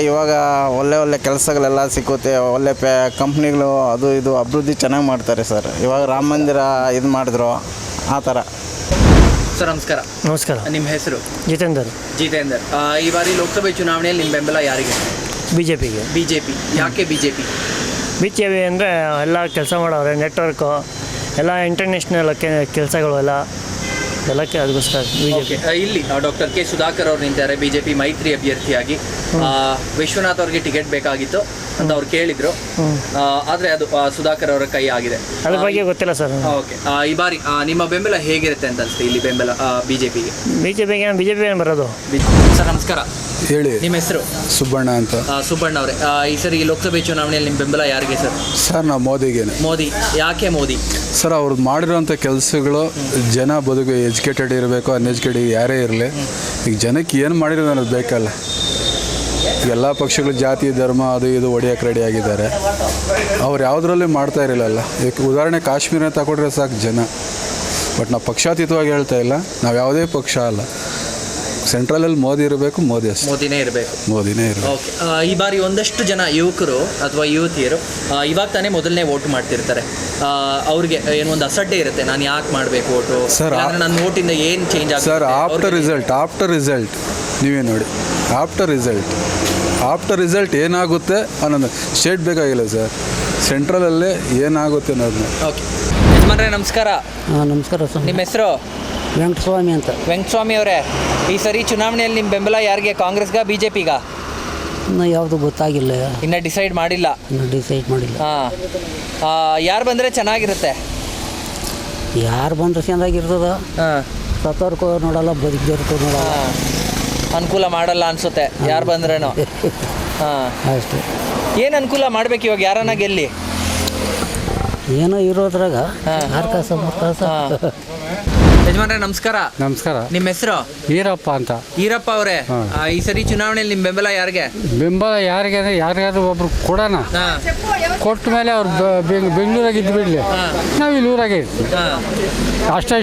ಇವಾಗ ಒಳ್ಳೆ ಕೆಲಸಗಳೆಲ್ಲ ಸಿಕ್ಕುತ್ತೆ. ಒಳ್ಳೆ ಕಂಪ್ನಿಗಳು ಅದು ಇದು ಅಭಿವೃದ್ಧಿ ಚೆನ್ನಾಗಿ ಮಾಡ್ತಾರೆ ಸರ್. ಇವಾಗ ರಾಮ ಮಂದಿರ ಇದು ಮಾಡಿದ್ರು ಆ ಥರ. ಸರ್ ನಮಸ್ಕಾರ. ನಮಸ್ಕಾರ. ನಿಮ್ಮ ಹೆಸರು? ಜಿತೇಂದರ್. ಈ ಬಾರಿ ಲೋಕಸಭೆ ಚುನಾವಣೆಯಲ್ಲಿ ನಿಮ್ಮ ಬೆಂಬಲ ಯಾರಿಗೆ? ಬಿಜೆಪಿಗೆ. ಬಿಜೆಪಿ. ಯಾಕೆ ಬಿಜೆಪಿ? ಬಿಜೆಪಿ ಅಂದರೆ ಎಲ್ಲ ಕೆಲಸ ಮಾಡೋರೆ, ನೆಟ್ವರ್ಕು ಎಲ್ಲ ಇಂಟರ್ನ್ಯಾಷನಲ್ ಕೆಲಸಗಳು ಎಲ್ಲಕ್ಕೆ ಅದಕ್ಕೋಸ್ಕರ ಬಿಜೆಪಿ. ಇಲ್ಲಿ ಡಾಕ್ಟರ್ ಕೆ ಸುಧಾಕರ್ ಅವರು ನಿಂತಿದ್ದಾರೆ ಬಿಜೆಪಿ ಮೈತ್ರಿ ಅಭ್ಯರ್ಥಿಯಾಗಿ. ವಿಶ್ವನಾಥ್ ಅವ್ರಿಗೆ ಟಿಕೆಟ್ ಬೇಕಾಗಿತ್ತು ಅಂತ ಅವ್ರು ಕೇಳಿದ್ರು, ಆದರೆ ಅದು ಸುಧಾಕರ್ ಅವರ ಕೈ ಆಗಿದೆ. ಅದ್ರ ಬಗ್ಗೆ ಗೊತ್ತಿಲ್ಲ ಸರ್. ಓಕೆ, ಈ ಬಾರಿ ನಿಮ್ಮ ಬೆಂಬಲ ಹೇಗಿರುತ್ತೆ ಅಂತ ಅನ್ಸುತ್ತೆ ಇಲ್ಲಿ ಬೆಂಬಲ ಬಿಜೆಪಿಗೆ? ಬಿಜೆಪಿ ಬರೋದು. ಸರ್ ನಮಸ್ಕಾರ. ಹೇಳಿ. ನಿಮ್ಮ ಹೆಸರು? ಸುಬ್ಬಣ್ಣ ಅಂತ. ಸುಬ್ಬಣ್ಣ ಅವರೇ, ಈ ಸರಿ ಲೋಕಸಭೆ ಚುನಾವಣೆಯಲ್ಲಿ ನಿಮ್ಮ ಬೆಂಬಲ ಯಾರಿಗೆ ಸರ್? ಸರ್ ನಾವು ಮೋದಿಗೇನೆ. ಮೋದಿ. ಯಾಕೆ ಮೋದಿ? ಸರ್ ಅವ್ರದ್ದು ಮಾಡಿರೋಂಥ ಕೆಲಸಗಳು ಜನ ಬದುಕು ಎಜುಕೇಟೆಡ್ ಇರಬೇಕು, ಅನ್ಎಜುಕೇಟೆಡ್ ಯಾರೇ ಇರಲಿ, ಈಗ ಜನಕ್ಕೆ ಏನು ಮಾಡಿರೋದು ಅನ್ನೋದು ಬೇಕಲ್ಲ. ಎಲ್ಲ ಪಕ್ಷಗಳು ಜಾತಿ ಧರ್ಮ ಅದು ಇದು ಹೊಡಿಯೋಕೆ ರೆಡಿ ಆಗಿದ್ದಾರೆ. ಅವ್ರು ಯಾವುದ್ರಲ್ಲಿ ಮಾಡ್ತಾ ಇರಲಿಲ್ಲ. ಈಗ ಉದಾಹರಣೆ ಕಾಶ್ಮೀರ ತಗೊಂಡ್ರೆ ಸಾಕು ಜನ. ಬಟ್ ನಾವು ಪಕ್ಷಾತೀತವಾಗಿ ಹೇಳ್ತಾ ಇಲ್ಲ, ನಾವು ಯಾವುದೇ ಪಕ್ಷ ಅಲ್ಲ. ಸೆಂಟ್ರಲಲ್ಲಿ ಮೋದಿ ಇರಬೇಕು, ಮೋದಿನೇ ಇರಬೇಕು. ಓಕೆ, ಈ ಬಾರಿ ಒಂದಷ್ಟು ಜನ ಯುವಕರು ಅಥವಾ ಯುವತಿಯರು ಇವಾಗ ತಾನೇ ಮೊದಲನೇ ವೋಟ್ ಮಾಡ್ತಿರ್ತಾರೆ. ಅವ್ರಿಗೆ ಏನೊಂದು ಅಸಡ್ಡೆ ಇರುತ್ತೆ, ನಾನು ಯಾಕೆ ಮಾಡಬೇಕು ವೋಟು, ನನ್ನ ವೋಟಿಂದ ಏನು ಚೇಂಜ್ ಆಗುತ್ತೆ ಸರ್? ಆಫ್ಟರ್ ರಿಸಲ್ಟ್ ನೀವೇ ನೋಡಿ. ಆಫ್ಟರ್ ರಿಸಲ್ಟ್ ಏನಾಗುತ್ತೆ ಅನ್ನೋದು ಸ್ಟೇಟ್ ಬೇಕಾಗಿಲ್ಲ ಸರ್, ಸೆಂಟ್ರಲಲ್ಲೇ ಏನಾಗುತ್ತೆ ಅನ್ನೋದನ್ನ. ಓಕೆ ಯಜಮಾನ್ರೆ ನಮಸ್ಕಾರ. ನಮಸ್ಕಾರ ಸರ್. ನಿಮ್ಮ ಹೆಸರು? ವೆಂಕಟಸ್ವಾಮಿ ಅಂತ. ವೆಂಕಟಸ್ವಾಮಿ ಅವರೇ, ಈ ಸರಿ ಚುನಾವಣೆಯಲ್ಲಿ ನಿಮ್ಮ ಬೆಂಬಲ ಯಾರಿಗೆ, ಕಾಂಗ್ರೆಸ್ಗ ಬಿಜೆಪಿಗ? ಇನ್ನೂ ಯಾವುದು ಗೊತ್ತಾಗಿಲ್ಲ. ಇನ್ನು ಡಿಸೈಡ್ ಮಾಡಿಲ್ಲ. ಯಾರು ಬಂದರೆ ಚೆನ್ನಾಗಿರುತ್ತೆ? ಯಾರು ಬಂದ್ರೆ ಚೆನ್ನಾಗಿರ್ತದ? ಸತ್ತೋರ್ಕೋ ನೋಡಲ್ಲ, ಬದುಕಿದೋರ್ಕೋ ನೋಡಲ್ಲ. ಅನುಕೂಲ ಮಾಡಲ್ಲ ಅನ್ಸುತ್ತೆ ಯಾರು ಬಂದ್ರೇನು. ಅಷ್ಟೇ. ಏನು ಅನುಕೂಲ ಮಾಡ್ಬೇಕು ಇವಾಗ? ಯಾರನ್ನ ಗೆಲ್ಲಿ? ಏನೋ ಇರೋದ್ರಾಗ ಆರ್ಕಾಸ ಯಜಮಾನ್ರೆ ನಮಸ್ಕಾರ. ನಮಸ್ಕಾರ. ನಿಮ್ಮ ಹೆಸರು? ಈರಪ್ಪ ಅಂತ. ಈರಪ್ಪ ಅವರೇ, ಈ ಸರಿ ಚುನಾವಣೆಯಲ್ಲಿ ನಿಮ್ಮ ಬೆಂಬಲ ಯಾರಿಗೆ? ಬೆಂಬಲ ಯಾರಿಗೆ ಅಂದರೆ ಯಾರಿಗಾದ್ರೂ ಒಬ್ರು ಕೊಡೋಣ. ಕೊಟ್ಟ ಮೇಲೆ ಅವ್ರು ಬೆಂಗಳೂರಾಗ ಇದ್ದು ಬಿಡಲಿ, ನಾವು ಇಲ್ಲಿ ಊರಾಗೆ ಇರ್ತೀವಿ.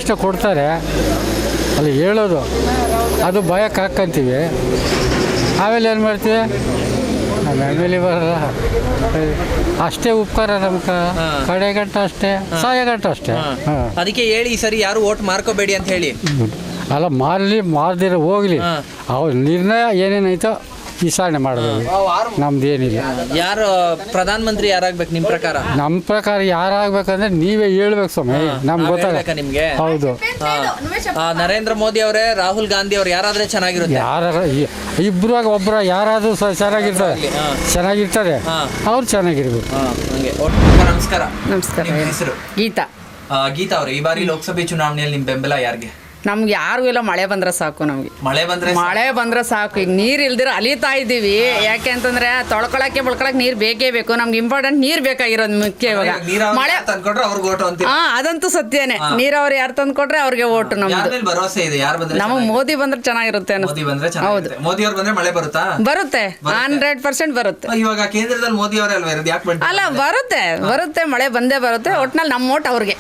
ಇಷ್ಟ ಕೊಡ್ತಾರೆ, ಅಲ್ಲಿ ಹೇಳೋದು ಅದು ಭಯಕ್ಕೆ ಹಾಕ್ಕಂತೀವಿ. ಆಮೇಲೆ ಏನು ಮಾಡ್ತೀವಿ, ಆಮೇಲೆ ಬರಲ್ಲ. ಅಷ್ಟೇ ಉಪಕಾರ ನಮ್ಮ ಕಡೆಗಂಟ ಅಷ್ಟೇ, ಸಾಯಗಂಟ ಅಷ್ಟೇ. ಅದಕ್ಕೆ ಹೇಳಿ ಈ ಸರಿ ಯಾರು ವೋಟ್ ಮಾರ್ಕೋಬೇಡಿ ಅಂತ ಹೇಳಿ. ಅಲ್ಲ, ಮಾರ್ದಿರ ಹೋಗ್ಲಿ, ಅವ್ರ ನಿರ್ಣಯ ಏನೇನೈತೋ ವಿಚಾರಣೆ ಮಾಡಬೇಕು. ನಮ್ದು ಏನಿಲ್ಲ. ಯಾರು ಪ್ರಧಾನ ಮಂತ್ರಿ ಯಾರಾಗ್ಬೇಕು ನಿಮ್ಮ ಪ್ರಕಾರ? ನಮ್ಮ ಪ್ರಕಾರ ಯಾರಾಗಬೇಕಂದ್ರೆ ನೀವೇ ಹೇಳ್ಬೇಕು ಸ್ವಾಮಿ, ನಮ್ಗೆ ಗೊತ್ತಾಗ ನಿಮಗೆ. ಹೌದು. ನರೇಂದ್ರ ಮೋದಿ ಅವರೇ, ರಾಹುಲ್ ಗಾಂಧಿ ಅವ್ರು ಯಾರಾದ್ರೆ ಚೆನ್ನಾಗಿರುತ್ತೆ? ಇಬ್ಬರಾಗ ಒಬ್ಬರ ಯಾರಾದ್ರೂ ಚೆನ್ನಾಗಿರ್ತಾರೆ, ಅವ್ರು ಚೆನ್ನಾಗಿರ್ಬೇಕು. ನಮಸ್ಕಾರ. ನಮಸ್ಕಾರ. ಹೆಸರು? ಗೀತಾ. ಗೀತಾ ಅವರು, ಈ ಬಾರಿ ಲೋಕಸಭೆ ಚುನಾವಣೆಯಲ್ಲಿ ನಿಮ್ಮ ಬೆಂಬಲ ಯಾರಿಗೆ? ನಮ್ಗೆ ಯಾರಿಗೂ ಇಲ್ಲ, ಮಳೆ ಬಂದ್ರೆ ಸಾಕು. ನಮಗೆ ಮಳೆ ಬಂದ್ರೆ ಸಾಕು. ಈಗ ನೀರು ಇಲ್ದಿರ ಅಲಿತಾ ಇದ್ದೀವಿ. ಯಾಕೆ ಅಂತಂದ್ರೆ ತೊಳ್ಕೊಳಕ್ಕೆ ನೀರು ಬೇಕೇ ಬೇಕು. ನಮ್ಗೆ ಇಂಪಾರ್ಟೆಂಟ್ ನೀರು ಬೇಕಾಗಿರೋದು ಮುಖ್ಯ. ಇವಾಗ ಮಳೆ ಅದಂತೂ ಸತ್ಯನೇ. ನೀರಾವರಿ ಯಾರು ತಂದು ಕೊಟ್ರೆ ಅವ್ರಿಗೆ ಓಟು. ನಮ್ದು ನಮಗೆ ಮೋದಿ ಬಂದ್ರೆ ಚೆನ್ನಾಗಿರುತ್ತೆ. ಹೌದು, ಮೋದಿ ಅವ್ರು ಬಂದ್ರೆ ಮಳೆ ಬರುತ್ತಾ? ಬರುತ್ತೆ, 100% ಬರುತ್ತೆ. ಇವಾಗ ಕೇಂದ್ರದಲ್ಲಿ ಮೋದಿ ಅವರೇ ಅಲ್ವಾ ಇರೋದು? ಯಾಕೆ ಅಲ್ಲ, ಬರುತ್ತೆ, ಮಳೆ ಬಂದೇ ಬರುತ್ತೆ. ಒಟ್ನಲ್ಲಿ ನಮ್ಮ ಓಟ್ ಅವ್ರಿಗೆ.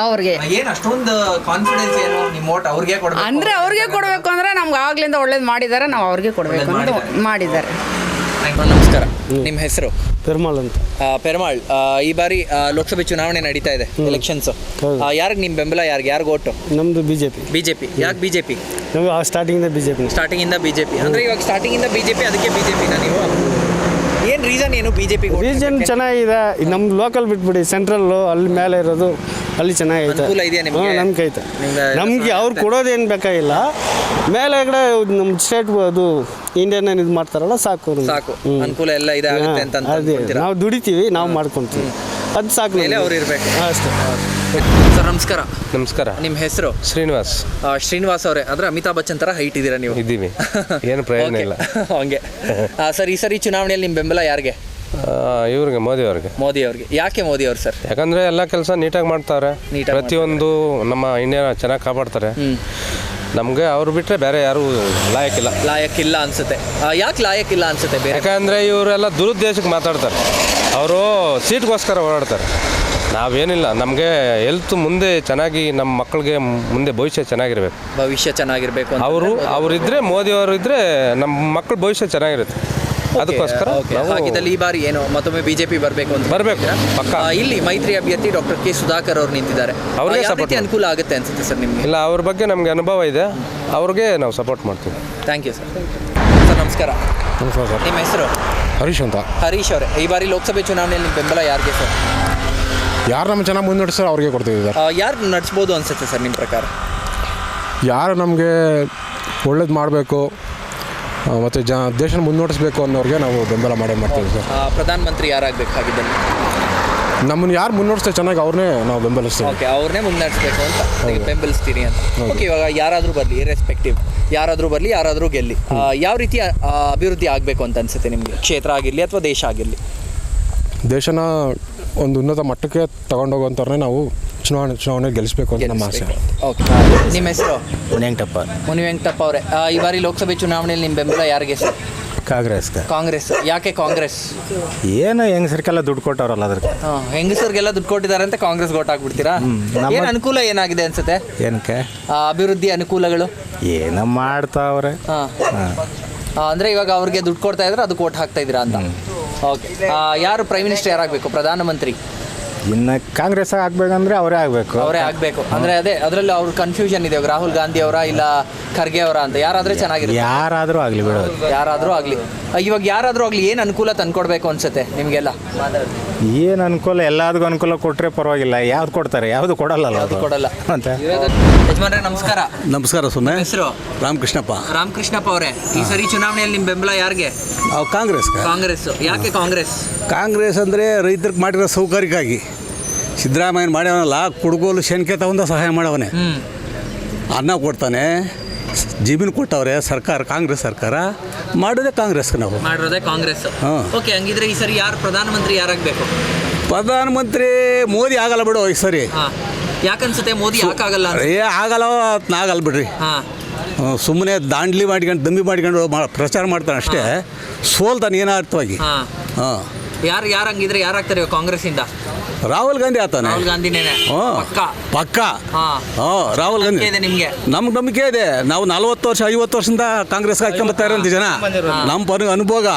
ಅವ್ರಿಗೆ ಏನು ಅಷ್ಟೊಂದು ಕಾನ್ಫಿಡೆನ್ಸ್ ಏನು? ಅಂದ್ರೆ ಅವ್ರಿಗೆ ಕೊಡಬೇಕು ಅಂದ್ರೆ ನಮ್ಗೆ ಆಗ್ಲಿಂದ ಒಳ್ಳೇದು ಮಾಡಿದ್ದಾರೆ, ನಾವು ಅವ್ರಿಗೆ ಕೊಡಬೇಕು ಅಂತ ಮಾಡಿದ್ದಾರೆ. ನಮಸ್ಕಾರ. ನಿಮ್ಮ ಹೆಸರು? ಪೆರ್ಮಾಳ್ ಅಂತ. ಪೆರ್ಮಾಳ್, ಈ ಬಾರಿ ಲೋಕಸಭೆ ಚುನಾವಣೆ ನಡೀತಾ ಇದೆ, ಎಲೆಕ್ಷನ್ಸ್. ಯಾರಿಗೆ ನಿಮ್ಮ ಬೆಂಬಲ? ಯಾರಿಗೆ ಓಟು? ನಮ್ದು ಬಿಜೆಪಿ. ಯಾಕೆ ಬಿಜೆಪಿ? ಸ್ಟಾರ್ಟಿಂಗ್ ಇಂದ ಬಿಜೆಪಿ. ಅಂದ್ರೆ ಇವಾಗ ಸ್ಟಾರ್ಟಿಂಗ್ ಇಂದ ಬಿಜೆಪಿ, ಅದಕ್ಕೆ ಬಿಜೆಪಿನ ನೀವು? ಏನು ರೀಸನ್ ಏನು ಬಿಜೆಪಿ? ರೀಸನ್ ಚೆನ್ನಾಗಿದೆ. ನಮ್ಮ ಲೋಕಲ್ ಬಿಟ್ಬಿಡಿ, ಸೆಂಟ್ರಲ್ಲು ಅಲ್ಲಿ ಮೇಲೆ ಇರೋದು ಅಲ್ಲಿ ಚೆನ್ನಾಗೈತೆ. ನಮ್ಗೆ ಐತೆ. ನಮಗೆ ಅವ್ರು ಕೊಡೋದೇನು ಬೇಕಾಗಿಲ್ಲ. ಮೇಲೆಗಡೆ ನಮ್ಮ ಸ್ಟೇಟ್ ಅದು ಇಂಡಿಯನ್ ಇದು ಮಾಡ್ತಾರಲ್ಲ, ಸಾಕು. ಅನುಕೂಲ ಎಲ್ಲ ಇದಾಗುತ್ತೆ ಅಂತ ಅದೇ ನಾವು ದುಡಿತೀವಿ, ನಾವು ಮಾಡ್ಕೊತೀವಿ, ಅದು ಸಾಕು. ಅವ್ರು ಇರಬೇಕು ಅಷ್ಟೇ. ಸರ್ ನಮಸ್ಕಾರ. ನಮಸ್ಕಾರ. ನಿಮ್ಮ ಹೆಸರು? ಶ್ರೀನಿವಾಸ್. ಶ್ರೀನಿವಾಸ್ ಅವರೇ, ಅಂದ್ರೆ ಅಮಿತಾಬ್ ಬಚ್ಚನ್ ತರ ಹೈಟ್ ಇದ್ದೀರಾ ನೀವು? ಇದ್ದೀವಿ, ಏನು ಪ್ರಯೋಜನ ಇಲ್ಲ. ಹಂಗೆ. ಸರ್, ಈ ಸರಿ ಚುನಾವಣೆಯಲ್ಲಿ ನಿಮ್ಮ ಬೆಂಬಲ ಯಾರಿಗೆ? ಇವ್ರಿಗೆ, ಮೋದಿ ಅವ್ರಿಗೆ. ಯಾಕೆ ಮೋದಿ ಅವ್ರು ಸರ್? ಯಾಕಂದ್ರೆ ಎಲ್ಲ ಕೆಲಸ ನೀಟಾಗಿ ಮಾಡ್ತಾರೆ, ಪ್ರತಿಯೊಂದು ನಮ್ಮ ಇಂಡಿಯಾನ ಚೆನ್ನಾಗಿ ಕಾಪಾಡ್ತಾರೆ. ನಮಗೆ ಅವ್ರು ಬಿಟ್ಟರೆ ಬೇರೆ ಯಾರೂ ಲಾಯಕ್ಕಿಲ್ಲ ಅನ್ಸುತ್ತೆ. ಯಾಕೆ ಲಾಯಕ್ಕಿಲ್ಲ ಅನ್ಸುತ್ತೆ ಬೇರೆ? ಯಾಕಂದರೆ ಇವರೆಲ್ಲ ದುರುದ್ದೇಶಕ್ಕೆ ಮಾತಾಡ್ತಾರೆ. ಅವರು ಸೀಟ್ಗೋಸ್ಕರ ಓಡಾಡ್ತಾರೆ. ನಾವೇನಿಲ್ಲ, ನಮಗೆ ಹೆಲ್ತ್ ಮುಂದೆ ಚೆನ್ನಾಗಿ ನಮ್ಮ ಮಕ್ಕಳಿಗೆ ಮುಂದೆ ಭವಿಷ್ಯ ಚೆನ್ನಾಗಿರಬೇಕು ಅವರಿದ್ದರೆ ಮೋದಿಯವರು ಇದ್ದರೆ ನಮ್ಮ ಮಕ್ಕಳ ಭವಿಷ್ಯ ಚೆನ್ನಾಗಿರುತ್ತೆ. ಅದಕ್ಕೋಸ್ಕರ ಹಾಗಿದ್ದಲ್ಲಿ ಈ ಬಾರಿ ಏನು ಮತ್ತೊಮ್ಮೆ ಬಿಜೆಪಿ ಬರಬೇಕು ಪಕ್ಕ. ಇಲ್ಲಿ ಮೈತ್ರಿ ಅಭ್ಯರ್ಥಿ ಡಾಕ್ಟರ್ ಕೆ ಸುಧಾಕರ್ ಅವರು ನಿಂತಿದ್ದಾರೆ. ಅವ್ರಿಗೆ ಯಾವ ರೀತಿ ಅನುಕೂಲ ಆಗುತ್ತೆ ಅನ್ಸುತ್ತೆ ಸರ್ ನಿಮಗೆ? ಇಲ್ಲ, ಅವ್ರ ಬಗ್ಗೆ ನಮಗೆ ಅನುಭವ ಇದೆ, ಅವ್ರಿಗೆ ನಾವು ಸಪೋರ್ಟ್ ಮಾಡ್ತೀವಿ. Thank you sir. ನಮಸ್ಕಾರ. ನಿಮ್ಮ ಹೆಸರು? ಹರೀಶ್ ಅಂತ. ಹರೀಶ್ ಅವರೇ, ಈ ಬಾರಿ ಲೋಕಸಭೆ ಚುನಾವಣೆಯಲ್ಲಿ ನಿಮ್ಮ ಬೆಂಬಲ ಯಾರಿಗೆ ಸರ್? ಯಾರು ನಮ್ಮ ಚೆನ್ನಾಗಿ ಮುನ್ನಡೆಸ್ತಾರೆ ಅವ್ರಿಗೆ ಕೊಡ್ತೀವಿ ಸರ್. ಯಾರು ನಡೆಸ್ಬೋದು ಅನ್ಸುತ್ತೆ ಸರ್ ನಿಮ್ಮ ಪ್ರಕಾರ? ಯಾರು ನಮಗೆ ಒಳ್ಳೇದು ಮಾಡಬೇಕು ಮತ್ತು ದೇಶನ ಮುನ್ನಡೆಸಬೇಕು ಅನ್ನೋರಿಗೆ ನಾವು ಬೆಂಬಲ ಮಾಡ್ತೀವಿ ಸರ್. ಪ್ರಧಾನಮಂತ್ರಿ ಯಾರಾಗಬೇಕಾಗಿದ್ದಲ್ಲಿ? ನಮ್ಮನ್ನು ಯಾರು ಮುನ್ನಡೆಸ್ತಾರೆ ಚೆನ್ನಾಗಿ ಅವ್ರನ್ನೇ ನಾವು ಬೆಂಬಲಿಸ್ತೀವಿ. ಓಕೆ, ಅವ್ರನ್ನೇ ಮುನ್ನಡೆಸಬೇಕು ಅಂತ ಬೆಂಬಲಿಸ್ತೀರಿ ಅಂತ. ಓಕೆ, ಇವಾಗ ಯಾರಾದರೂ ಬರಲಿ, ಇರ್ರೆಸ್ಪೆಕ್ಟಿವ್ ಯಾರಾದರೂ ಬರಲಿ, ಯಾರಾದರೂ ಗೆಲ್ಲಿ, ಯಾವ ರೀತಿಯ ಅಭಿವೃದ್ಧಿ ಆಗಬೇಕು ಅಂತ ಅನಿಸುತ್ತೆ ನಿಮಗೆ? ಕ್ಷೇತ್ರ ಆಗಿರಲಿ ಅಥವಾ ದೇಶ ಆಗಿರಲಿ? ದೇಶನ ಒಂದು ಉನ್ನತ ಮಟ್ಟಕ್ಕೆ ತಗೊಂಡೋಗುವಂಥವ್ರನ್ನೇ ನಾವು ಚುನಾವಣೆ ಗೆಲ್ಲಿಸಬೇಕು ಅಂತ ನಮ್ಮ ಆಸೆ. ಓಕೆ, ನಿಮ್ಮ ಹೆಸರು? ಮುನಿವೆಂಕಟಪ್ಪ ಅವರೇ, ಈ ಬಾರಿ ಲೋಕಸಭೆ ಚುನಾವಣೆಯಲ್ಲಿ ನಿಮ್ಮ ಬೆಂಬಲ ಯಾರಿಗೆ ಸರ್? ಕಾಂಗ್ರೆಸ್. ಯಾಕೆ ಕಾಂಗ್ರೆಸ್? ಏನು ಹೆಂಗಸರಿಗೆಲ್ಲ ದುಡ್ಡು ಕೊಟ್ಟವ್ರಲ್ಲ ಅದಕ್ಕೆ. ಹೆಂಗಸರಿಗೆಲ್ಲ ದುಡ್ಡು ಕೊಟ್ಟಿದ್ದಾರೆ ಅಂತ ಕಾಂಗ್ರೆಸ್ ಓಟ್ ಹಾಕ್ಬಿಡ್ತೀರಾ? ಏನು ಅನುಕೂಲ ಏನಾಗಿದೆ ಅನ್ಸುತ್ತೆ? ಏನಕ್ಕೆ ಅಭಿವೃದ್ಧಿ ಅನುಕೂಲಗಳು ಏನೋ ಮಾಡ್ತಾವ್ರೆ. ಅಂದರೆ ಇವಾಗ ಅವ್ರಿಗೆ ದುಡ್ಡು ಕೊಡ್ತಾ ಇದ್ರೆ ಅದಕ್ಕೆ ಓಟ್ ಹಾಕ್ತಾ ಇದ್ದೀರಾ ಅಂತ. ಓಕೆ, ಯಾರು ಪ್ರೈಮ್ ಮಿನಿಸ್ಟರ್ ಯಾರಾಗಬೇಕು? ಪ್ರಧಾನಮಂತ್ರಿ ಇನ್ನು ಕಾಂಗ್ರೆಸ್ ಆಗ್ಬೇಕಂದ್ರೆ ಅವರೇ ಆಗಬೇಕು. ಅಂದರೆ ಅದೇ ಅದರಲ್ಲಿ ಅವ್ರ ಕನ್ಫ್ಯೂಷನ್ ಇದೆ, ರಾಹುಲ್ ಗಾಂಧಿ ಅವರ ಇಲ್ಲ ಖರ್ಗೆ ಅವರ ಅಂತ. ಯಾರಾದರೆ ಚೆನ್ನಾಗಿರುತ್ತೆ. ಯಾರಾದರೂ ಆಗಲಿ ಬಿಡೋದು. ಯಾರಾದರೂ ಆಗಲಿ. ಇವಾಗ ಯಾರಾದರೂ ಆಗಲಿ ಏನು ಅನುಕೂಲ ತಂದ್ಕೊಡ್ಬೇಕು ಅನ್ಸುತ್ತೆ ನಿಮಗೆಲ್ಲ? ಏನು ಅನುಕೂಲ? ಎಲ್ಲದಕ್ಕೂ ಅನುಕೂಲ ಕೊಟ್ಟರೆ ಪರವಾಗಿಲ್ಲ. ಯಾವ್ದು ಕೊಡ್ತಾರೆ? ಯಾವುದು ಕೊಡಲ್ಲ ಅಂತ. ಯಜಮಾನ್ರೆ ನಮಸ್ಕಾರ. ನಮಸ್ಕಾರ. ಸುಮ್ಮನೆ ಹೆಸರು? ರಾಮಕೃಷ್ಣಪ್ಪ ಅವರೇ, ಈ ಸರಿ ಚುನಾವಣೆಯಲ್ಲಿ ನಿಮ್ಮ ಬೆಂಬಲ ಯಾರಿಗೆ? ಕಾಂಗ್ರೆಸ್. ಯಾಕೆ ಕಾಂಗ್ರೆಸ್? ಕಾಂಗ್ರೆಸ್ ಅಂದರೆ ರೈತರಿಗೆ ಮಾಡಿರೋ ಸೌಕರ್ಯಕ್ಕಾಗಿ. ಸಿದ್ದರಾಮಯ್ಯ ಮಾಡ್ಯವನಲ್ಲ, ಕುಡುಗೋಲು ಶೆನ್ಕೆ ತಗೊಂಡ ಸಹಾಯ ಮಾಡವನೇ. ಅನ್ನ ಕೊಡ್ತಾನೆ, ಜಮೀನು ಕೊಟ್ಟವ್ರೆ ಸರ್ಕಾರ, ಕಾಂಗ್ರೆಸ್ ಸರ್ಕಾರ ಮಾಡೋದೇ ಕಾಂಗ್ರೆಸ್ಗೆ ನಾವು ಮಾಡಿರೋದೇ ಕಾಂಗ್ರೆಸ್. ಓಕೆ, ಹಂಗಿದ್ರೆ ಈ ಸರಿ ಯಾರು ಪ್ರಧಾನಮಂತ್ರಿ ಯಾರಾಗಬೇಕು? ಪ್ರಧಾನಮಂತ್ರಿ ಮೋದಿ ಆಗಲ್ಲ ಬಿಡು ಈ ಸರಿ. ಯಾಕನ್ಸುತ್ತೆ ಮೋದಿ ಯಾಕಾಗಲ್ಲ? ಆಗಲ್ಲ ಬಿಡ್ರಿ. ಸುಮ್ಮನೆ ದಾಂಡ್ಲಿ ಮಾಡ್ಕೊಂಡು ದಂಬಿ ಮಾಡ್ಕೊಂಡು ಪ್ರಚಾರ ಮಾಡ್ತಾನೆ ಅಷ್ಟೇ, ಸೋಲ್ತಾನೆ ಏನಾರ್ಥವಾಗಿ. ಯಾರು ಹಂಗಿದ್ರೆ ಯಾರಾಗ್ತಾರೆ ಕಾಂಗ್ರೆಸ್ ಇಂದ? ರಾಹುಲ್ ಗಾಂಧಿ ಆತಾನೆ. ರಾಹುಲ್ ಗಾಂಧಿನೇ ಪಕ್ಕ. ರಾಹುಲ್ ಗಾಂಧಿ ನಿಮಗೆ? ನಮ್ಗೆ ನಂಬಿಕೆ ಇದೆ. ನಾವು 40 ವರ್ಷ 50 ವರ್ಷದಿಂದ ಕಾಂಗ್ರೆಸ್ಗೆ ಹಾಕೊಂಬರ್ತಾ ಇರೋಂಥ ಜನ. ನಮ್ಮ ಅನುಭವ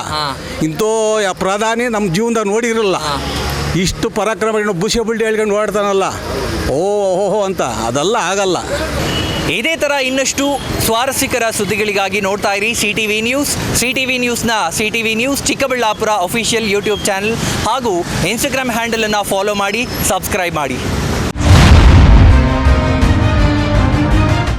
ಇಂತೋ ಪ್ರಧಾನಿ ನಮ್ಮ ಜೀವನದಾಗ ನೋಡಿರಲ್ಲ. ಇಷ್ಟು ಪರಾಕ್ರಮ ಬುಷೆ ಬುಲ್ಡಿ ಹೇಳ್ಕೊಂಡು ಓಡ್ತಾನಲ್ಲ, ಓಹೋ ಅಂತ. ಅದೆಲ್ಲ ಆಗಲ್ಲ. ಇದೇ ಥರ ಇನ್ನಷ್ಟು ಸ್ವಾರಸ್ಯಕರ ಸುದ್ದಿಗಳಿಗಾಗಿ ನೋಡ್ತಾ ಇರಿ CTV ನ್ಯೂಸ್. CTV ನ್ಯೂಸ್ನ CTV news Chikkaballapur official YouTube channel ಹಾಗೂ ಇನ್ಸ್ಟಾಗ್ರಾಮ್ ಹ್ಯಾಂಡಲನ್ನು ಫಾಲೋ ಮಾಡಿ, ಸಬ್ಸ್ಕ್ರೈಬ್ ಮಾಡಿ.